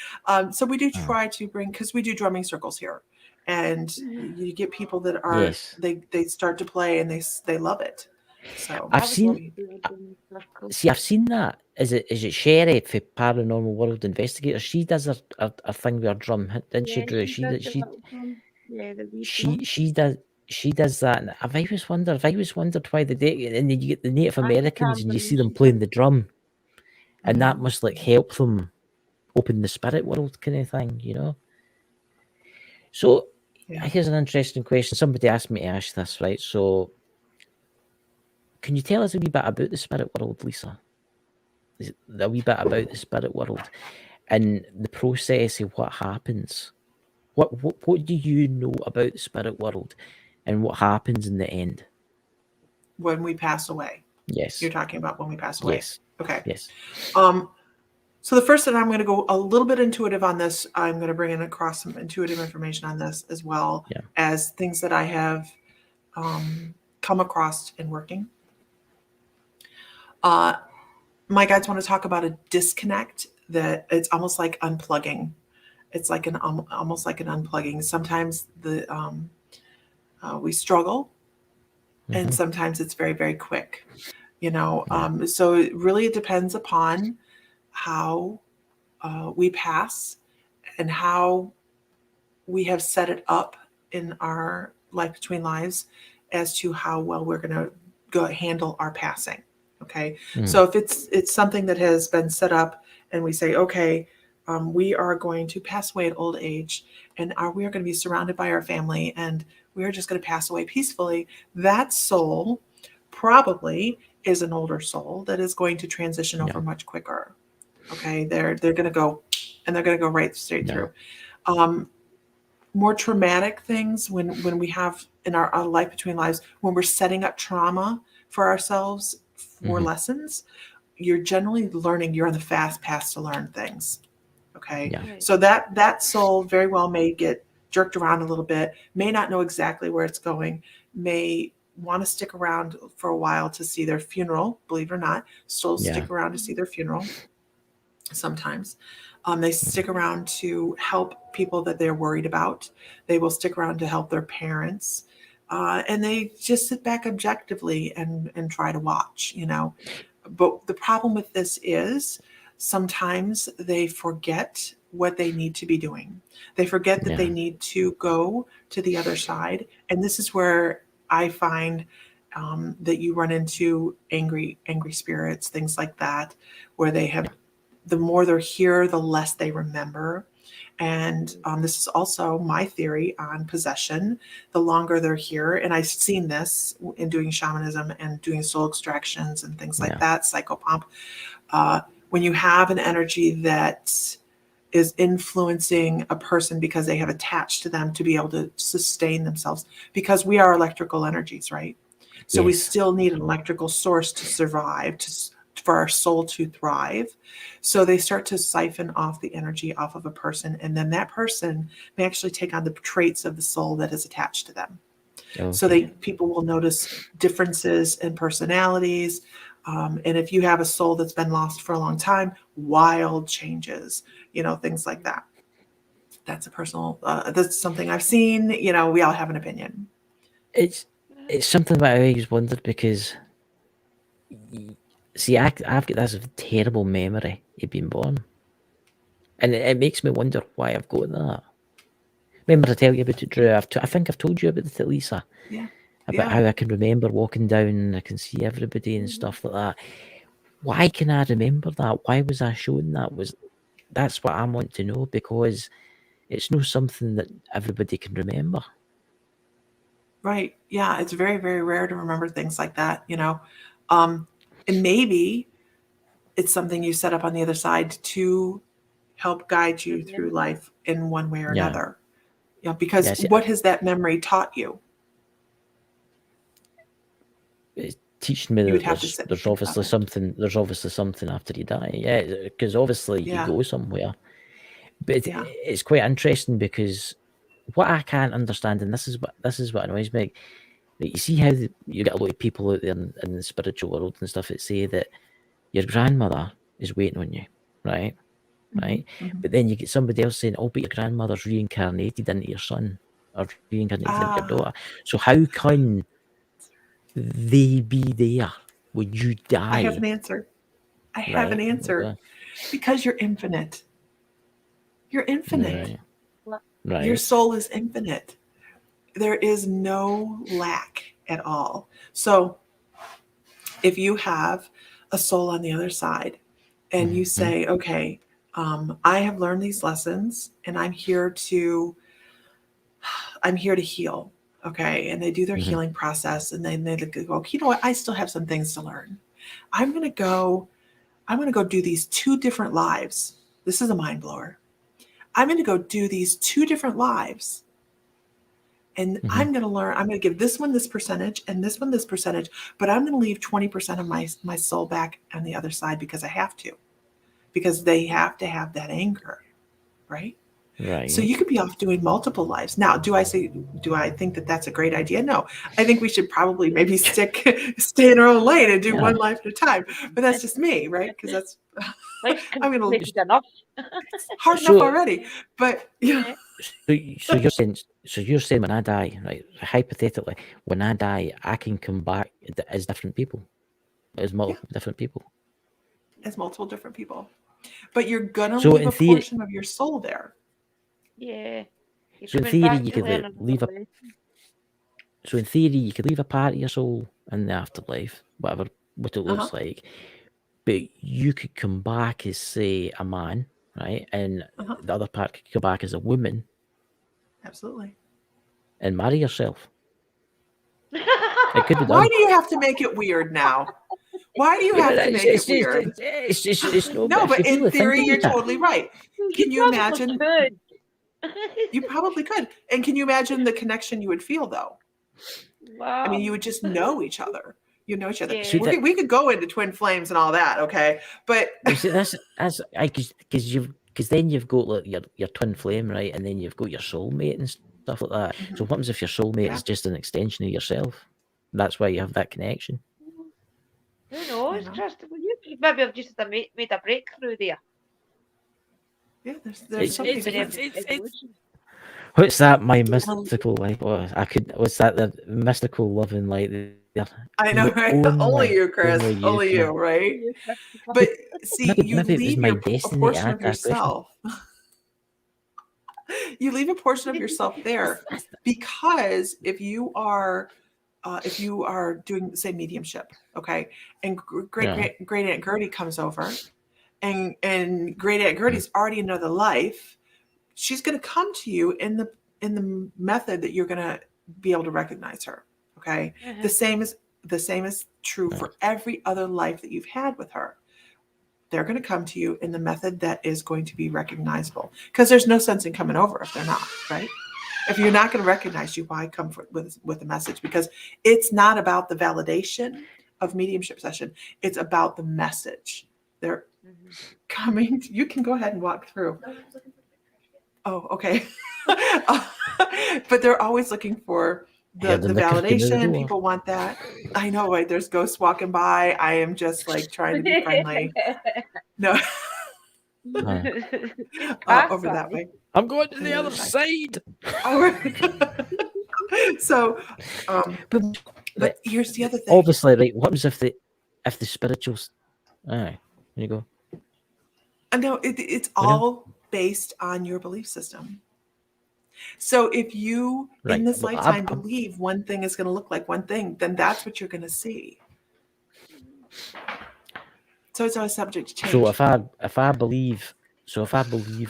So we do try to bring, because we do drumming circles here, and you get people that are Yes. they start to play and they love it. So I've seen that. Is it Sherry for Paranormal World Investigator? She does her thing with her drum, didn't she, Drew? She does that. And I've always wondered why and then you get the Native Americans and you see them playing the drum, and that must like help them open the spirit world kind of thing, you know. So here's an interesting question. Somebody asked me to ask this, right? So can you tell us a wee bit about the spirit world, Lisa? A wee bit about the spirit world and the process of what happens. What do you know about the spirit world and what happens in the end? When we pass away. Yes. You're talking about when we pass away. Yes. Okay. Yes. So the first thing, I'm going to go a little bit intuitive on this. I'm going to bring in across some intuitive information on this as well as things that I have come across in working. My guides want to talk about a disconnect, that it's almost like unplugging. It's like almost like an unplugging. Sometimes we struggle, and sometimes it's very, very quick. You know, so it really depends upon how we pass and how we have set it up in our life between lives as to how well we're going to go handle our passing. Okay. So if it's something that has been set up and we say, okay, we are going to pass away at old age, and we are going to be surrounded by our family, and we're just going to pass away peacefully. That soul probably is an older soul that is going to transition over much quicker. Okay. They're going to go, and they're going to go right straight through. More traumatic things when we have in our life between lives, when we're setting up trauma for ourselves for lessons, you're generally learning, you're on the fast path to learn things. Okay. Yeah. Right. So that soul very well may get jerked around a little bit, may not know exactly where it's going, may want to stick around for a while to see their funeral, believe it or not, souls Yeah. stick around to see their funeral sometimes. They stick around to help people that they're worried about. They will stick around to help their parents. And they just sit back objectively and try to watch, you know. But the problem with this is sometimes they forget what they need to be doing. They forget that they Yeah. need to go to the other side. And this is where I find that you run into angry spirits, things like that, where they have, the more they're here, the less they remember. And this is also my theory on possession. The longer they're here, and I've seen this in doing shamanism and doing soul extractions and things like Yeah. that, psychopomp. When you have an energy that is influencing a person because they have attached to them to be able to sustain themselves, because we are electrical energies, right? So we Yes. still need an electrical source to survive, for our soul to thrive. So they start to siphon off the energy off of a person, and then that person may actually take on the traits of the soul that is attached to them. So Okay. people will notice differences in personalities. And if you have a soul that's been lost for a long time, wild changes, you know, things like that. That's a personal, that's something I've seen, you know, we all have an opinion. It's something that I always wondered because, see, I've got this terrible memory of being born, and it makes me wonder why I've got that. Remember I tell you about it, Drew? I think I've told you about it, Lisa, Yeah. about Yeah. how I can remember walking down and I can see everybody and stuff like that. Why can I remember that? Why was I shown that? That's what I want to know, because it's not something that everybody can remember. Right. Yeah. It's very, very rare to remember things like that, you know. And maybe it's something you set up on the other side to help guide you through life in one way or Yeah. another. You know, because Yeah, see, what has that memory taught you? it's teaching me You would that have to sit and there's think about obviously it. something. There's obviously something after you die. Yeah, because obviously you Yeah. go somewhere. But Yeah. it's quite interesting because what I can't understand, and this is what annoys me. Like, you see how you get a lot of people out there in the spiritual world and stuff that say that your grandmother is waiting on you, right? Right? Mhm. But then you get somebody else saying, "Oh, but your grandmother's reincarnated into your son or reincarnated into your Ah, daughter." So how can they be there when you I have die? an answer. I have an Right? answer. Okay. Because you're infinite. You're infinite. Right. Your Right. soul is infinite. There is no lack at all. So if you have a soul on the other side and you Mhm. say, okay, I have learned these lessons and I'm here to heal. Okay. And they do their Mhm. healing process and then they go, you know what? I still have some things to learn. I'm going to go do these 2 different lives. This is a mind blower. I'm going to go do these 2 different lives. And Mhm. I'm going to learn, I'm going to give this one this percentage and this one this percentage, but I'm going to leave 20% of my soul back on the other side because I have to, because they have to have that anchor, right? So Right. you could be off doing multiple lives. Now, do I think that that's a great idea? No, I think we should probably maybe stay in our own lane and do Yeah. one life at a time. But that's just me, right? Because that's, Life's I'm going to, complicated enough. hard enough So already. But, you know, so you're saying when I die, right? Hypothetically, when I die, I can come back as different people, as multiple different people. as multiple different people. But you're going to So leave in a theory, portion of your soul there. Yeah. You're so in coming theory, back you to could learn leave a. another lesson. So in theory, you could leave a part of your soul in the afterlife, what it Uh-huh. looks like. But you could come back as, say, a man, right? And Uh-huh. the other part could come back as a woman Absolutely. and marry yourself. It could be Why done. do you have to make it weird now? Why do you have to make it weird? It's no, No, but if but you in really think theory, you're about it, totally right. You Can you probably imagine? could. You probably could. And can you imagine the connection you would feel, though? I mean, Wow. you would just know each other. You know each other. Yeah. See, that- We could go into twin flames and all that, okay? But You see, that's because then you've got like your twin flame, right, and then you've got your soulmate and stuff like that. So what happens if your soulmate Yeah. is just an extension of yourself? That's why you have that connection. Who knows, know. Christopher? You maybe have just made a breakthrough there. yeah, there's It's- so many it's- different. Evolution. What's that? My mystical like? What's that? The mystical loving like? I know, right? Only you, Chris. Only you, right? But see, Maybe you it was leave my a destiny to portion of ask that question. yourself. You leave a portion of yourself there because if you are doing, say, mediumship, okay, and great Aunt Gertie comes over, and Great Aunt Gertie's already another life, she's going to come to you in the method that you're going to be able to recognize her. Okay, the same is true for every other life that you've had with her. They're going to come to you in the method that is going to be recognizable, because there's no sense in coming over if they're not, right? If you're not going to recognize you, why come with a message? Because it's not about the validation of mediumship session. It's about the message. They're coming. You can go ahead and walk through. Oh, okay. But they're always looking for the validation. People want that. I know, right? There's ghosts walking by. I am just like trying to be friendly. No. Over that way. I'm going to the other side. All right. So, but here's the other thing. Obviously, right. What happens if the spirituals? Aye, there you go. No, it's all based on your belief system. So if you in this lifetime believe one thing is going to look like one thing, then that's what you're going to see. So it's always subject to change. So if I believe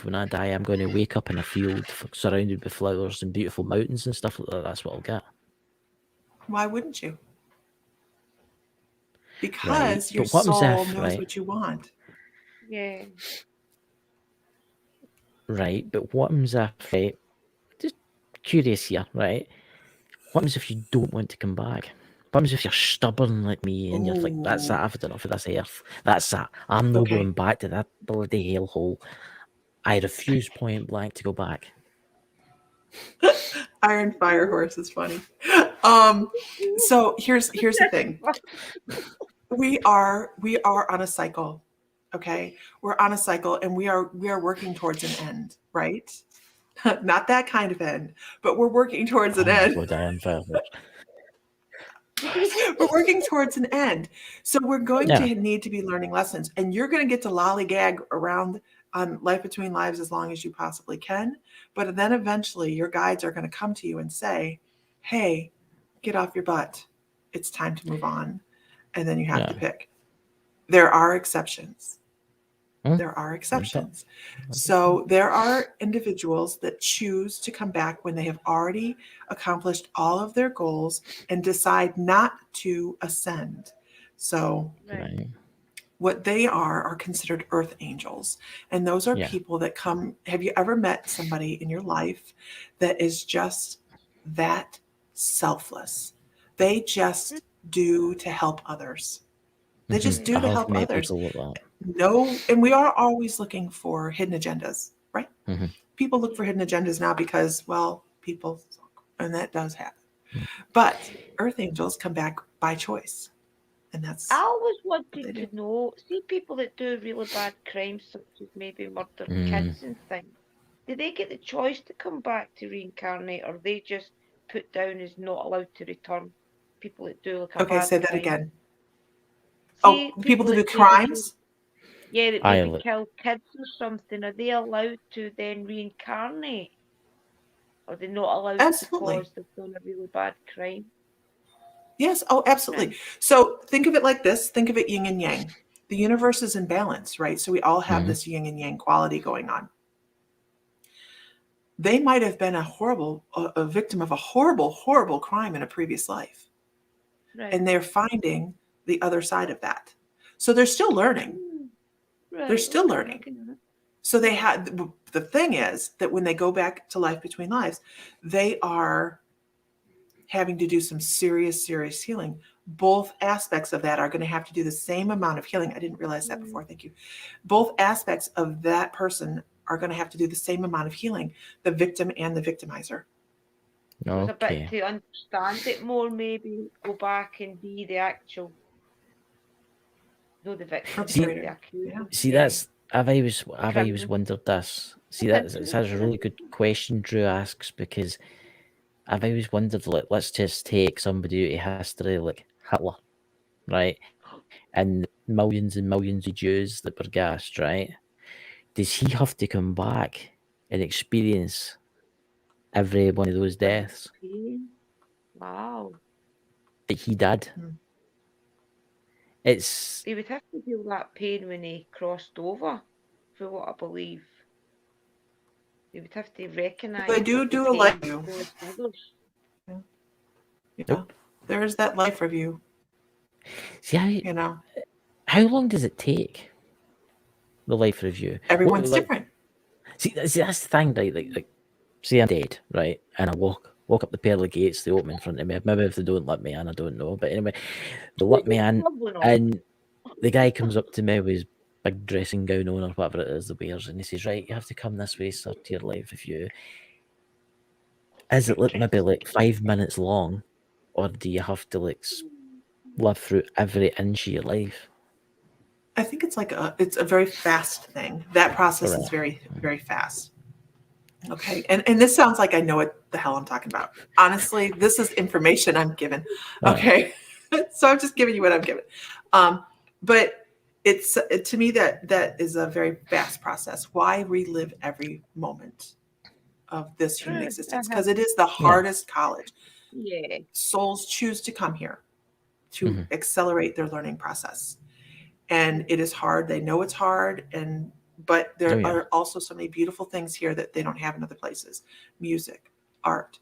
when I die I'm going to wake up in a field surrounded with flowers and beautiful mountains and stuff like that, that's what I'll get. Why wouldn't you? Because your soul knows what you want. Yeah. Right, but what happens if, right, just curious here, right? What happens if you don't want to come back? What happens if you're stubborn like me and you're like, that's it, I've had enough of this earth. That's it. I'm not going back to that bloody hellhole. I refuse point blank to go back. Iron Fire Horse is funny. So here's the thing. We are on a cycle. Okay, we're on a cycle, and we are working towards an end, right? Not that kind of end, but we're working towards an end. We're working towards an end, so we're going to need to be learning lessons, and you're going to get to lollygag around on Life Between Lives as long as you possibly can. But then eventually, your guides are going to come to you and say, "Hey, get off your butt. It's time to move on," and then you have to pick. There are exceptions. There are exceptions. So there are individuals that choose to come back when they have already accomplished all of their goals and decide not to ascend. So what they are considered earth angels. And those are people that come. Have you ever met somebody in your life that is just that selfless? They just do to help others. They just do to help others. No, and we are always looking for hidden agendas, right? People look for hidden agendas now because, well, people suck, and that does happen. But earth angels come back by choice, and that's. I always wanted to know, see people that do really bad crimes, such as maybe murder kids and things, do they get the choice to come back to reincarnate, or are they just put down as not allowed to return? People that do like a bad Say that crime. again. See, people that do crimes? Yeah, that maybe kill kids or something. Are they allowed to then reincarnate? Or are they not allowed because they've done a really bad crime? Yes. Oh, absolutely. So think of it like this. Think of it yin and yang. The universe is in balance, right? So we all have this yin and yang quality going on. They might have been a victim of a horrible, horrible crime in a previous life. Right. And they're finding the other side of that. So they're still learning. Right. They're still learning. So they had, the thing is that when they go back to Life Between Lives, they are having to do some serious, serious healing. both aspects of that are going to have to do the same amount of healing. I didn't realize that before. Thank you. Both aspects of that person are going to have to do the same amount of healing, the victim and the victimizer. It's a bit Okay. to understand it more, maybe go back and be the actual, no, the victim, See- the accused. Yeah. See, Yeah. that's I've always Criminal. wondered this. See, That's that's a really good question Drew asks, because I've always wondered, like, let's just take somebody out of history like Hitler, right? And millions and millions of Jews that were gassed, right? Does he have to come back and experience every one of those deaths Wow. that he did? Hmm. It's He would have to feel that pain when he crossed over, for what I believe. He would have to recognise. They do the a life pain review. towards others. Yeah. There's that life review, see you know. how long does it take? The life review. Everyone's Like, different. see, that's the thing, right? Like, say I'm dead, right? And I walk up the pearly gates, they open in front of me. Maybe if they don't let me in, I don't know. But anyway, they let me in, Probably not. and the guy comes up to me with his big dressing gown on or whatever it is he wears, and he says, "Right, you have to come this way, sir, to your life review." Is it like maybe like 5 minutes long, or do you have to like live through every inch of your life? I think it's a very fast thing. That process is Right. very, very fast. Okay. And this sounds like I know what the hell I'm talking about. Honestly, this is information I'm given. Okay. So I'm just giving you what I'm given. But it's to me that is a very fast process. Why relive every moment of this human True. existence? Because it is the hardest college. Yeah. Souls choose to come here to Mhm. accelerate their learning process. And it is hard. They know it's hard. But there are also so many beautiful things here that they don't have in other places. Music, art,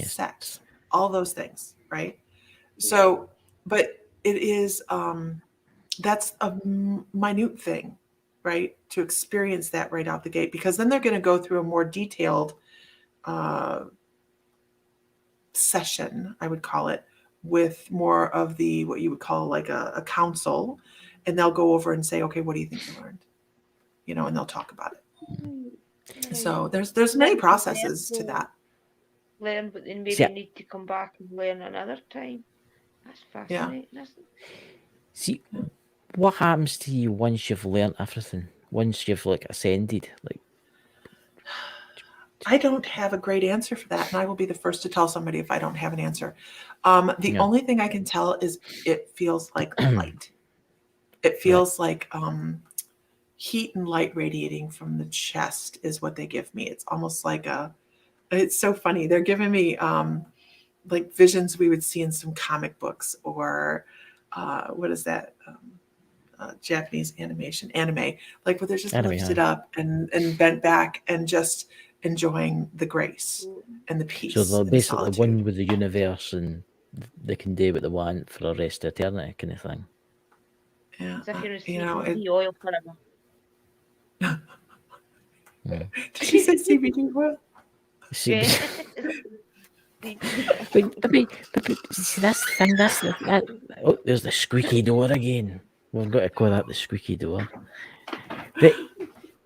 sex, all those things, right? So, but it is, that's a minute thing, right? To experience that right out the gate, because then they're going to go through a more detailed session, I would call it, with more of the, what you would call like a counsel, and they'll go over and say, okay, what do you think you learned? You know, and they'll talk about it. So there's many processes to that. Learn, but then maybe need to come back and learn another time. That's fascinating, isn't it? See, what happens to you once you've learned everything? Once you've like ascended, like, I don't have a great answer for that, and I will be the first to tell somebody if I don't have an answer. The only thing I can tell is it feels like light. It feels like heat and light radiating from the chest is what they give me. It's almost like it's so funny. They're giving me like visions we would see in some comic books, or what is that? Japanese anime, like where they're just lifted up and bent back and just enjoying the grace and the peace. So they're and basically the one with the universe, and they can do what they want for the rest of eternity, kind of thing. Yeah, as if you're receiving the oil forever. Did she say CBD oil? See, but see, that's the thing. Oh, there's the squeaky door again. We've got to call that the squeaky door. But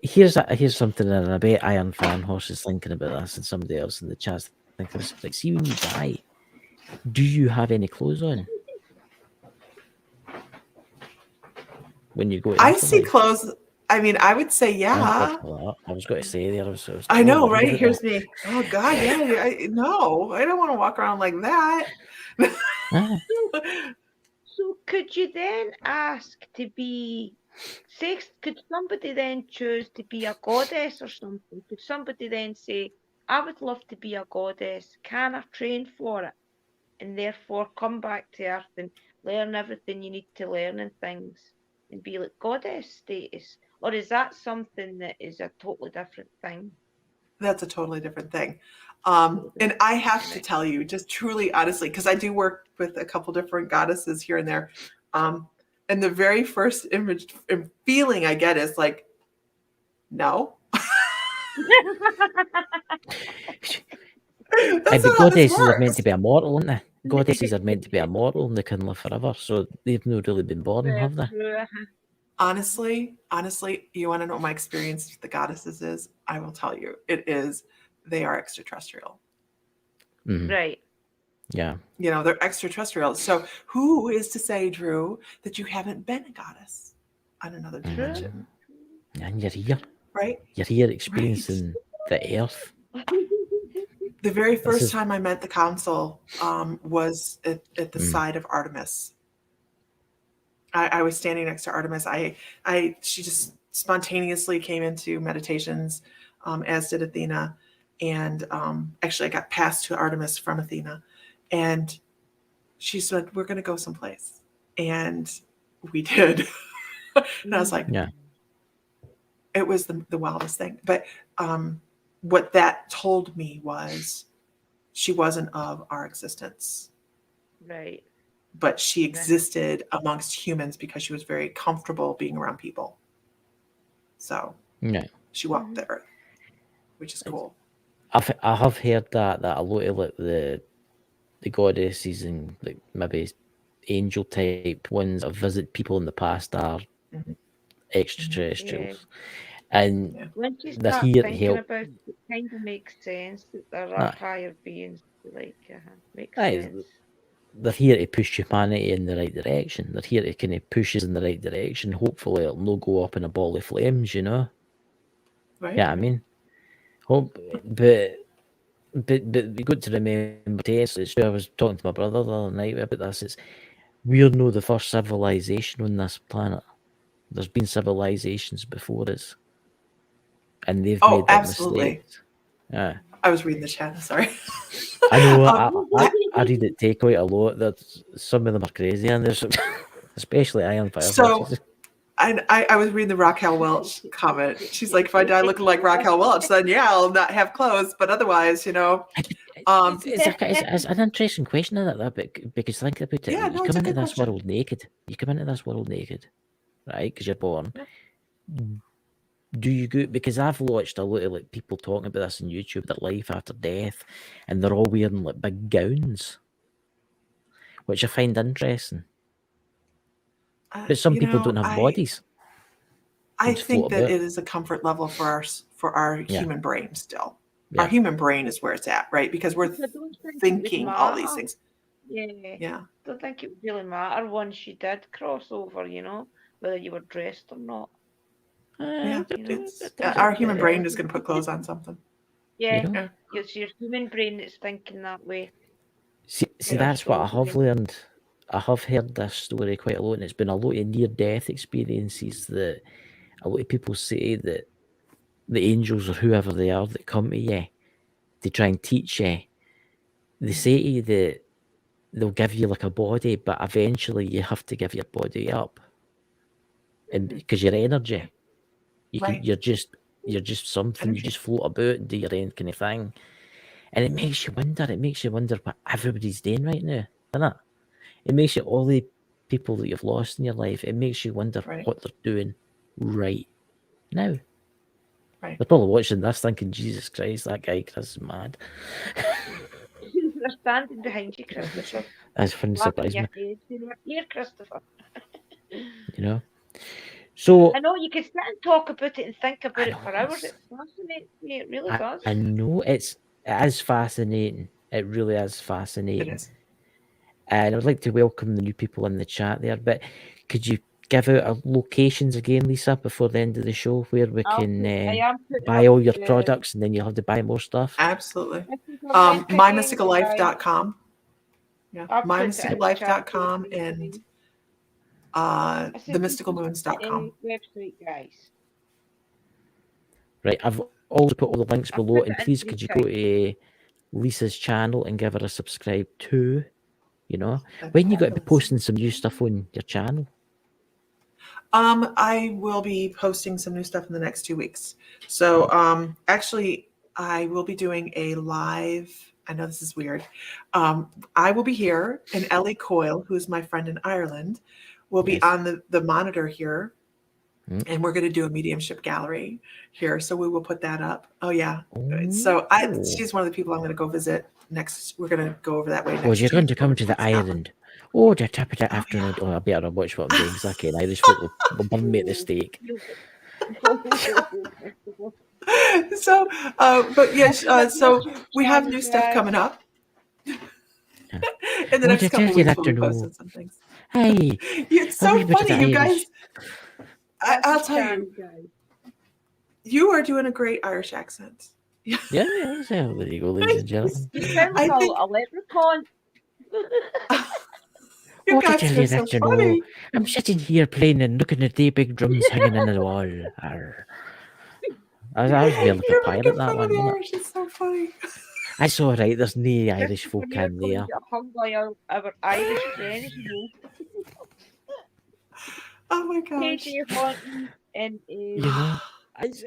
here's something, and I bet Iron Fan Horse is thinking about this, and somebody else in the chat thinking, like, see, when you die, do you have any clothes on? When you go to I see clothes. I mean, I would say, yeah. I was going to say there. I know, right? Here's me. Oh God, yeah. No, I don't want to walk around like that. So could you then ask to be, say, could somebody then choose to be a goddess or something? Could somebody then say, I would love to be a goddess. Can I train for it? And therefore come back to Earth and learn everything you need to learn and things and be like goddess status? Or is that something that is a totally different thing? That's a totally different thing. And I have to tell you, just truly, honestly, because I do work with a couple different goddesses here and there. And the very first image and feeling I get is like, no. The goddesses are meant to be immortal, aren't they? goddesses are meant to be immortal and they can live forever, so they've not really been born, have they? Honestly, you want to know what my experience with the goddesses is? I will tell you. They are extraterrestrial. Mhm. Right. Yeah. You know, they're extraterrestrial. So who is to say, Drew, that you haven't been a goddess on another dimension? And you're here. Right? You're here experiencing the earth. The very first is- time I met the council was at the Mm. side of Artemis. I was standing next to Artemis. She just spontaneously came into meditations, as did Athena. And actually, I got passed to Artemis from Athena. And she said, "We're going to go someplace." And we did. And I was like, Yeah. it was the wildest thing. But what that told me was she wasn't of our existence. Right. But she existed amongst humans because she was very comfortable being around people. So Yeah. she walked the earth, which is cool. I have heard that a lot of like the goddesses and like maybe angel type ones that visit people in the past are extraterrestrials. And Once you they're start here to thinking help. about it, it kind of makes sense that there are Aye. higher beings. Like, makes Aye, sense. they're here to push humanity in the right direction. They're here to kind of push us in the right direction. Hopefully it'll no go up in a ball of flames, you know? Right? Yeah, I mean, hope, but we got to remember, Tess, it's true, I was talking to my brother the other night about this. It's we're no the first civilization on this planet. There's been civilizations before us, and they've made their absolutely. mistakes. Yeah, I was reading the chat. Sorry. I know. I read it take quite a lot. That some of them are crazy, and there's especially Iron Fire. So I was reading the Raquel Welch comment. She's like, if I die looking like Raquel Welch, then yeah, I'll not have clothes. But otherwise, you know. It's an interesting question, isn't it? Because think about it. Yeah, You come into this world naked. You come into this world naked, right? Because you're born. Do you go? Because I've watched a lot of like people talking about this on YouTube, their life after death, and they're all wearing like big gowns, which I find interesting. But some people don't have bodies. I think that it is a comfort level for our human brain still. Yeah. Our human brain is where it's at, right? Because we're thinking all these things. Yeah. I don't think it would really matter once you did cross over, you know, whether you were dressed or not. Yeah, our human brain is going to put clothes on something. Yeah, it's your human brain that's thinking that way. See, that's what I have learned. I have heard this story quite a lot, and it's been a lot of near-death experiences that a lot of people say that the angels or whoever they are that come to you to try and teach you, they say to you that they'll give you like a body, but eventually you have to give your body up, and because your energy. You're just something. You just float about and do your own kind of thing, and it makes you wonder. It makes you wonder what everybody's doing right now, doesn't it? It makes you all the people that you've lost in your life. It makes you wonder what they're doing right now. Right. They're probably watching this, thinking, "Jesus Christ, that guy Chris is mad." They're standing behind you, Christopher. That's funny. Surprise me. Here, Christopher. You know. So I know you can sit and talk about it and think about it for hours. It fascinates me. It really does. I know it is fascinating. It really is fascinating. It is. And I would like to welcome the new people in the chat there. But could you give out our locations again, Lisa, before the end of the show, where we can buy all your products, and then you'll have to buy more stuff? Absolutely. MyMysticalLife.com. Yeah, MyMysticalLife.com and TheMysticalMoons.com. Website, guys. Right, I've also put all the links below, and please could you go to Lisa's channel and give her a subscribe too? You know, when you got to be posting some new stuff on your channel? I will be posting some new stuff in the next 2 weeks. So actually, I will be doing a live. I know this is weird. I will be here, and Ellie Coyle, who's my friend in Ireland, will be on the monitor here, and we're going to do a mediumship gallery here. So we will put that up. Oh yeah. So she's one of the people I'm going to go visit we're going to go over that way next Oh, you're going to year. come to the Scotland. island. Oh, the tip of the Oh, afternoon. yeah. Oh, I better watch what I'm doing, because I can Irish folk will burn me at the stake. So, but yes, so we have new stuff coming up. Yeah. In the Oh, next the couple 30th weeks, we'll be afternoon. posting some things. Hey, It's a wee so bit of the funny, you guys. Irish. I'll tell you, you are doing a great Irish accent. Yeah, yeah, so there you go, ladies and gentlemen. You sound I like think- a leprechaun. You What guys a are tell you so that you funny. know. I'm sitting here playing and looking at the big drums hanging in the wall. Arr. I was more like a You're pirate making that fun of one, the wasn't it? Irish. It's so funny. I saw right, there's no Irish folk We're in going there. to get hung by our Irish friends, you Oh my know. gosh. KJ Horton and You know, it's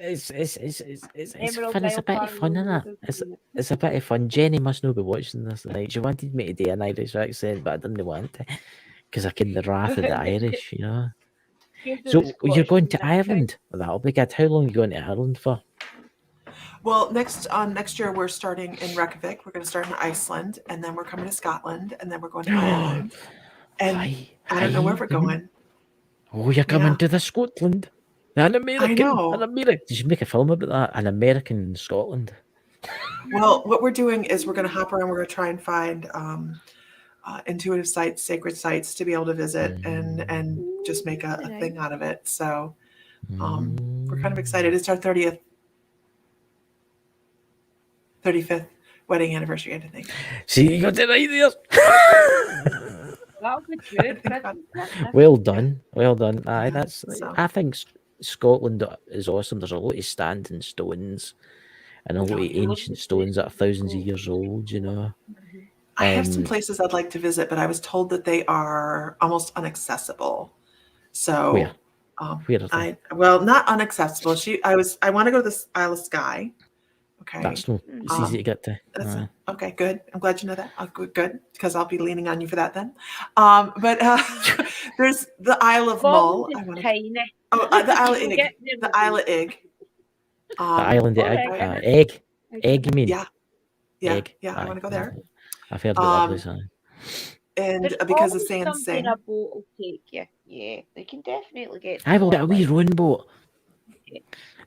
Emerald fun. It's a Isle bit of fun, isn't it? It's a bit of fun. Jenny must not be watching this. Like, she wanted me to do an Irish accent, but I didn't want to, because I can the wrath of the Irish, you know. So you're going to Ireland? Well, that'll be good. How long are you going to Ireland for? Well, next year we're starting in Reykjavik. We're going to start in Iceland, and then we're coming to Scotland, and then we're going to Ireland. And I don't know where we're going. Oh, you're coming Yeah. to the Scotland. An American. know. An American. You should make a film about that. An American in Scotland. Well, what we're doing is we're going to hop around. We're going to try and find intuitive sites, sacred sites to be able to visit and just make a thing out of it. So we're kind of excited. It's our 35th wedding anniversary, I think. See, you got it right there. That'll be good. Well done. Well done. Aye, Yeah, that's. so. I think Scotland is awesome. There's a lot of standing stones and a lot of ancient stones that are thousands of years old, you know. I have some places I'd like to visit, but I was told that they are almost inaccessible. So Where? Where are they? well, not inaccessible. I want to go to the Isle of Skye. Okay. That's no. It's easy to get to. Okay, good. I'm glad you know that. Good, because I'll be leaning on you for that then. But there's the Isle of Mull. Tiny. The Isle of Ig. The Isle of Ig. The island of Egg. Egg, you mean? Yeah. Egg. Yeah. I want to go there. I've heard about that place. And There's because the always sand's something saying. a boat will take you. Yeah, they can definitely get. I will get a wee rowing boat.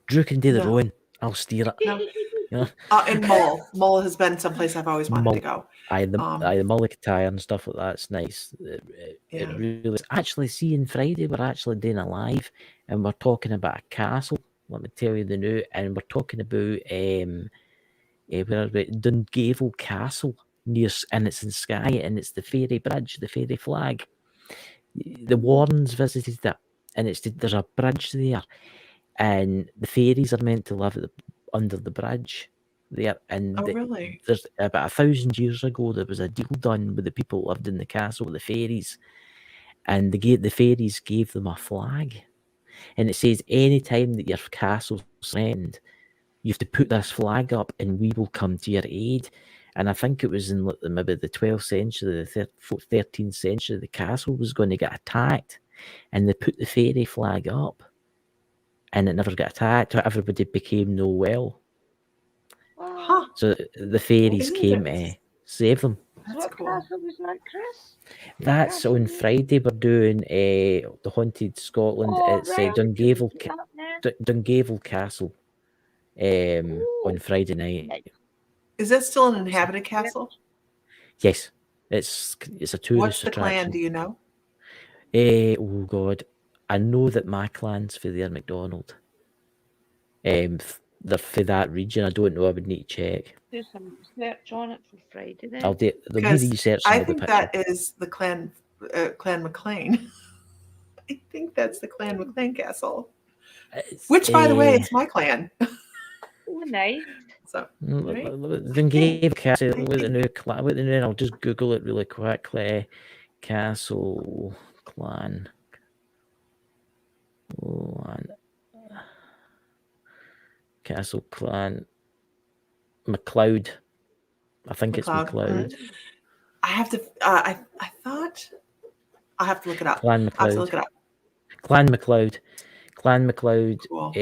Drew can do the No. rowing. I'll steer it. No. Yeah. And Mull. Mull has been someplace I've always wanted to go. The Mulligatire and stuff like that's nice. It really is. Actually, seeing Friday, we're actually doing a live, and we're talking about a castle. Let me tell you the new, and we're talking about Dungavel Castle and it's in Skye, and it's the fairy bridge, the fairy flag. The Warrens visited it, and there's a bridge there, and the fairies are meant to live under the bridge there. And Really? There's about 1,000 years ago, there was a deal done with the people who lived in the castle, the fairies, and the fairies gave them a flag, and it says any time that your castle's threatened, you have to put this flag up, and we will come to your aid. And I think it was in maybe the 12th century, the 13th century, the castle was going to get attacked, and they put the fairy flag up, and it never got attacked. Everybody became no well. Huh. So the fairies came to save them. That's cool. Castle was that, Chris? That's on Friday. We're doing the Haunted Scotland. It's Dungavel Castle on Friday night. Is that still an inhabited castle? Yes, it's a tourist What's the attraction. clan? Do you know? Oh God, I know that my clan's for their McDonald. They're for that region. I don't know. I would need to check. Do some research on it for Friday then. I'll do the research. I think that is the clan McLean. I think that's the clan McLean castle. Which, by the way, it's my clan. Oh, nice. So, Dungavel Castle with the new clan. With the new, I'll just Google it really quickly. Castle clan. Castle clan. MacLeod. I think it's MacLeod. I have to. I thought. I have to look it up. Clan MacLeod. I have to look it up. Clan MacLeod. Clan MacLeod Cool.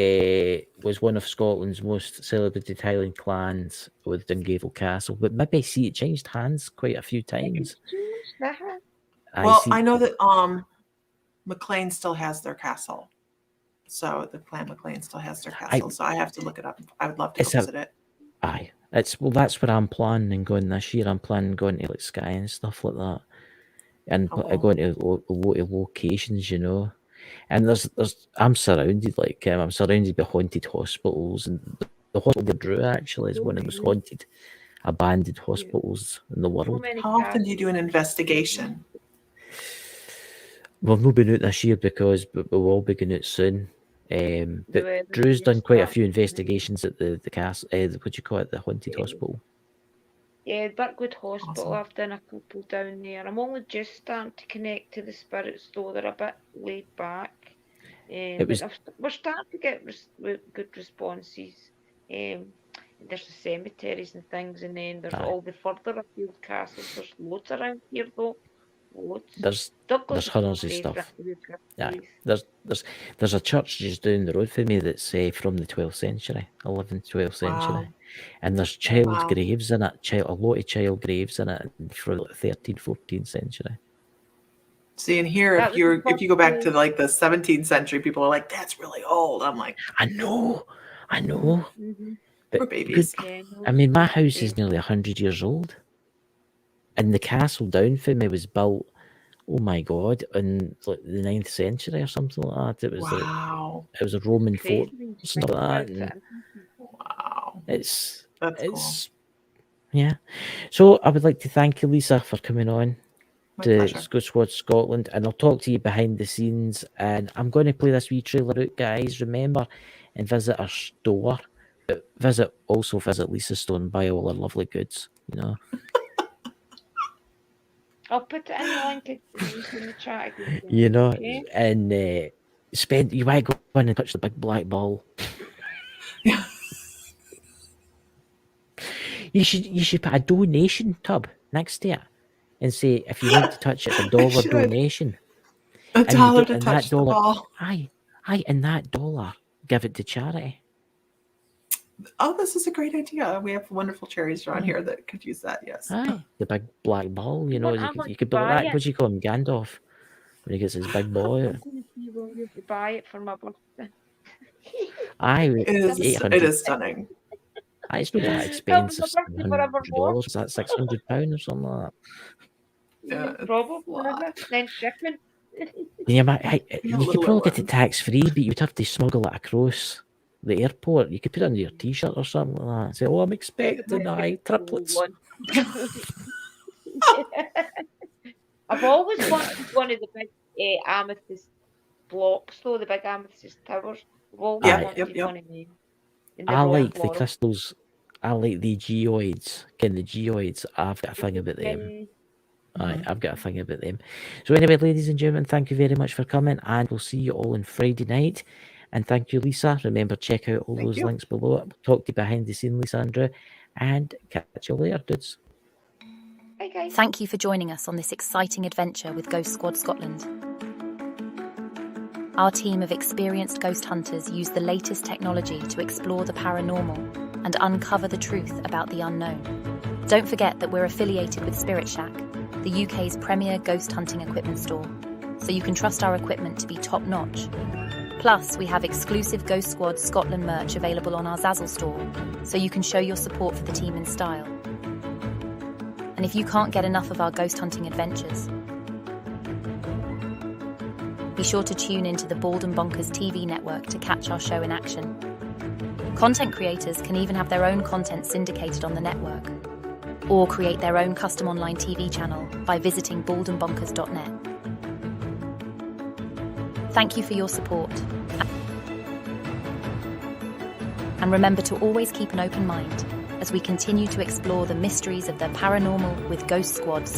was one of Scotland's most celebrated Highland clans with Dungavel Castle, but maybe see it changed hands quite a few times. Well, I know that McLean still has their castle. So the Clan McLean still has their castle. So I have to look it up. I would love to go visit it. Aye. That's where I'm planning going this year. I'm planning going to like Skye and stuff like that. And going to locations, you know. And I'm surrounded by haunted hospitals, and the hospital of Drew actually is one of the most haunted, abandoned hospitals in the world. How often do you do an investigation? We've not been out this year but we'll all be going out soon. But Drew's done quite a few investigations at the castle. What do you call it? The haunted hospital. Yeah, Birkwood Hospital. Awesome. I've done a couple down there. I'm only just starting to connect to the spirits, though they're a bit laid back. We're starting to get good responses. There's the cemeteries and things, and then there's all the further afield castles. There's loads around here, though. Loads. There's hundreds of stuff. Yeah, there's a church just down the road from me that's from the 12th century, 11th, 12th century, and there's child graves in it. A lot of child graves in it from the 13th, 14th century. See, and here, if you go back to like the 17th century, people are like, "That's really old." I'm like, I know. Mm-hmm. But babies. I mean, my house is nearly 100 years old. And the castle down from me was built, oh my God, in like the 9th century or something like that. It was it was a Roman fort, something like that. Wow, that's cool. Yeah. So I would like to thank you, Lisa, for coming on to Ghost Squad Scotland, and I'll talk to you behind the scenes. And I'm going to play this wee trailer out, guys. Remember, and visit our store. But also visit Lisa's store and buy all her lovely goods. You know. I'll put it in the link in the chat again. You know, and you might go in and touch the big black ball. Yeah. You should put a donation tub next to it and say if you want to touch it, it's $1 donation. $1 to touch the ball. Aye, and that $1, give it to charity. Oh, this is a great idea. We have wonderful cherries around here that could use that. Yes. Aye, the big black ball. You know, you could buy that. What do you call him, Gandalf, when he gets his big ball out? Buy it for my birthday. Aye, it is stunning. It's not that expensive. $100. Is that £600 or something like that? Yeah, probably. Then shipping. You could probably get it tax-free, but you'd have to smuggle it across the airport. You could put it under your t-shirt or something like that. Say, "Oh, I'm expecting triplets." I've always wanted one of the big amethyst blocks, though, the big amethyst towers. I've always wanted one of them. I like the crystals. I like the geoids. The geoids, I've got a thing about them. I've got a thing about them. So anyway, ladies and gentlemen, thank you very much for coming, and we'll see you all on Friday night. And thank you, Lisa. Remember, check out all those links below. We'll talk to you behind the scene, Lisa and Drew, and catch you later, dudes. Bye, guys. Thank you for joining us on this exciting adventure with Ghost Squad Scotland. Our team of experienced ghost hunters use the latest technology to explore the paranormal and uncover the truth about the unknown. Don't forget that we're affiliated with Spirit Shack, the UK's premier ghost hunting equipment store, so you can trust our equipment to be top-notch. Plus, we have exclusive Ghost Squad Scotland merch available on our Zazzle store, so you can show your support for the team in style. And if you can't get enough of our ghost hunting adventures, be sure to tune into the Bald and Bonkers TV network to catch our show in action. Content creators can even have their own content syndicated on the network, or create their own custom online TV channel by visiting baldandbonkers.net. Thank you for your support. And remember to always keep an open mind as we continue to explore the mysteries of the paranormal with Ghost Squad.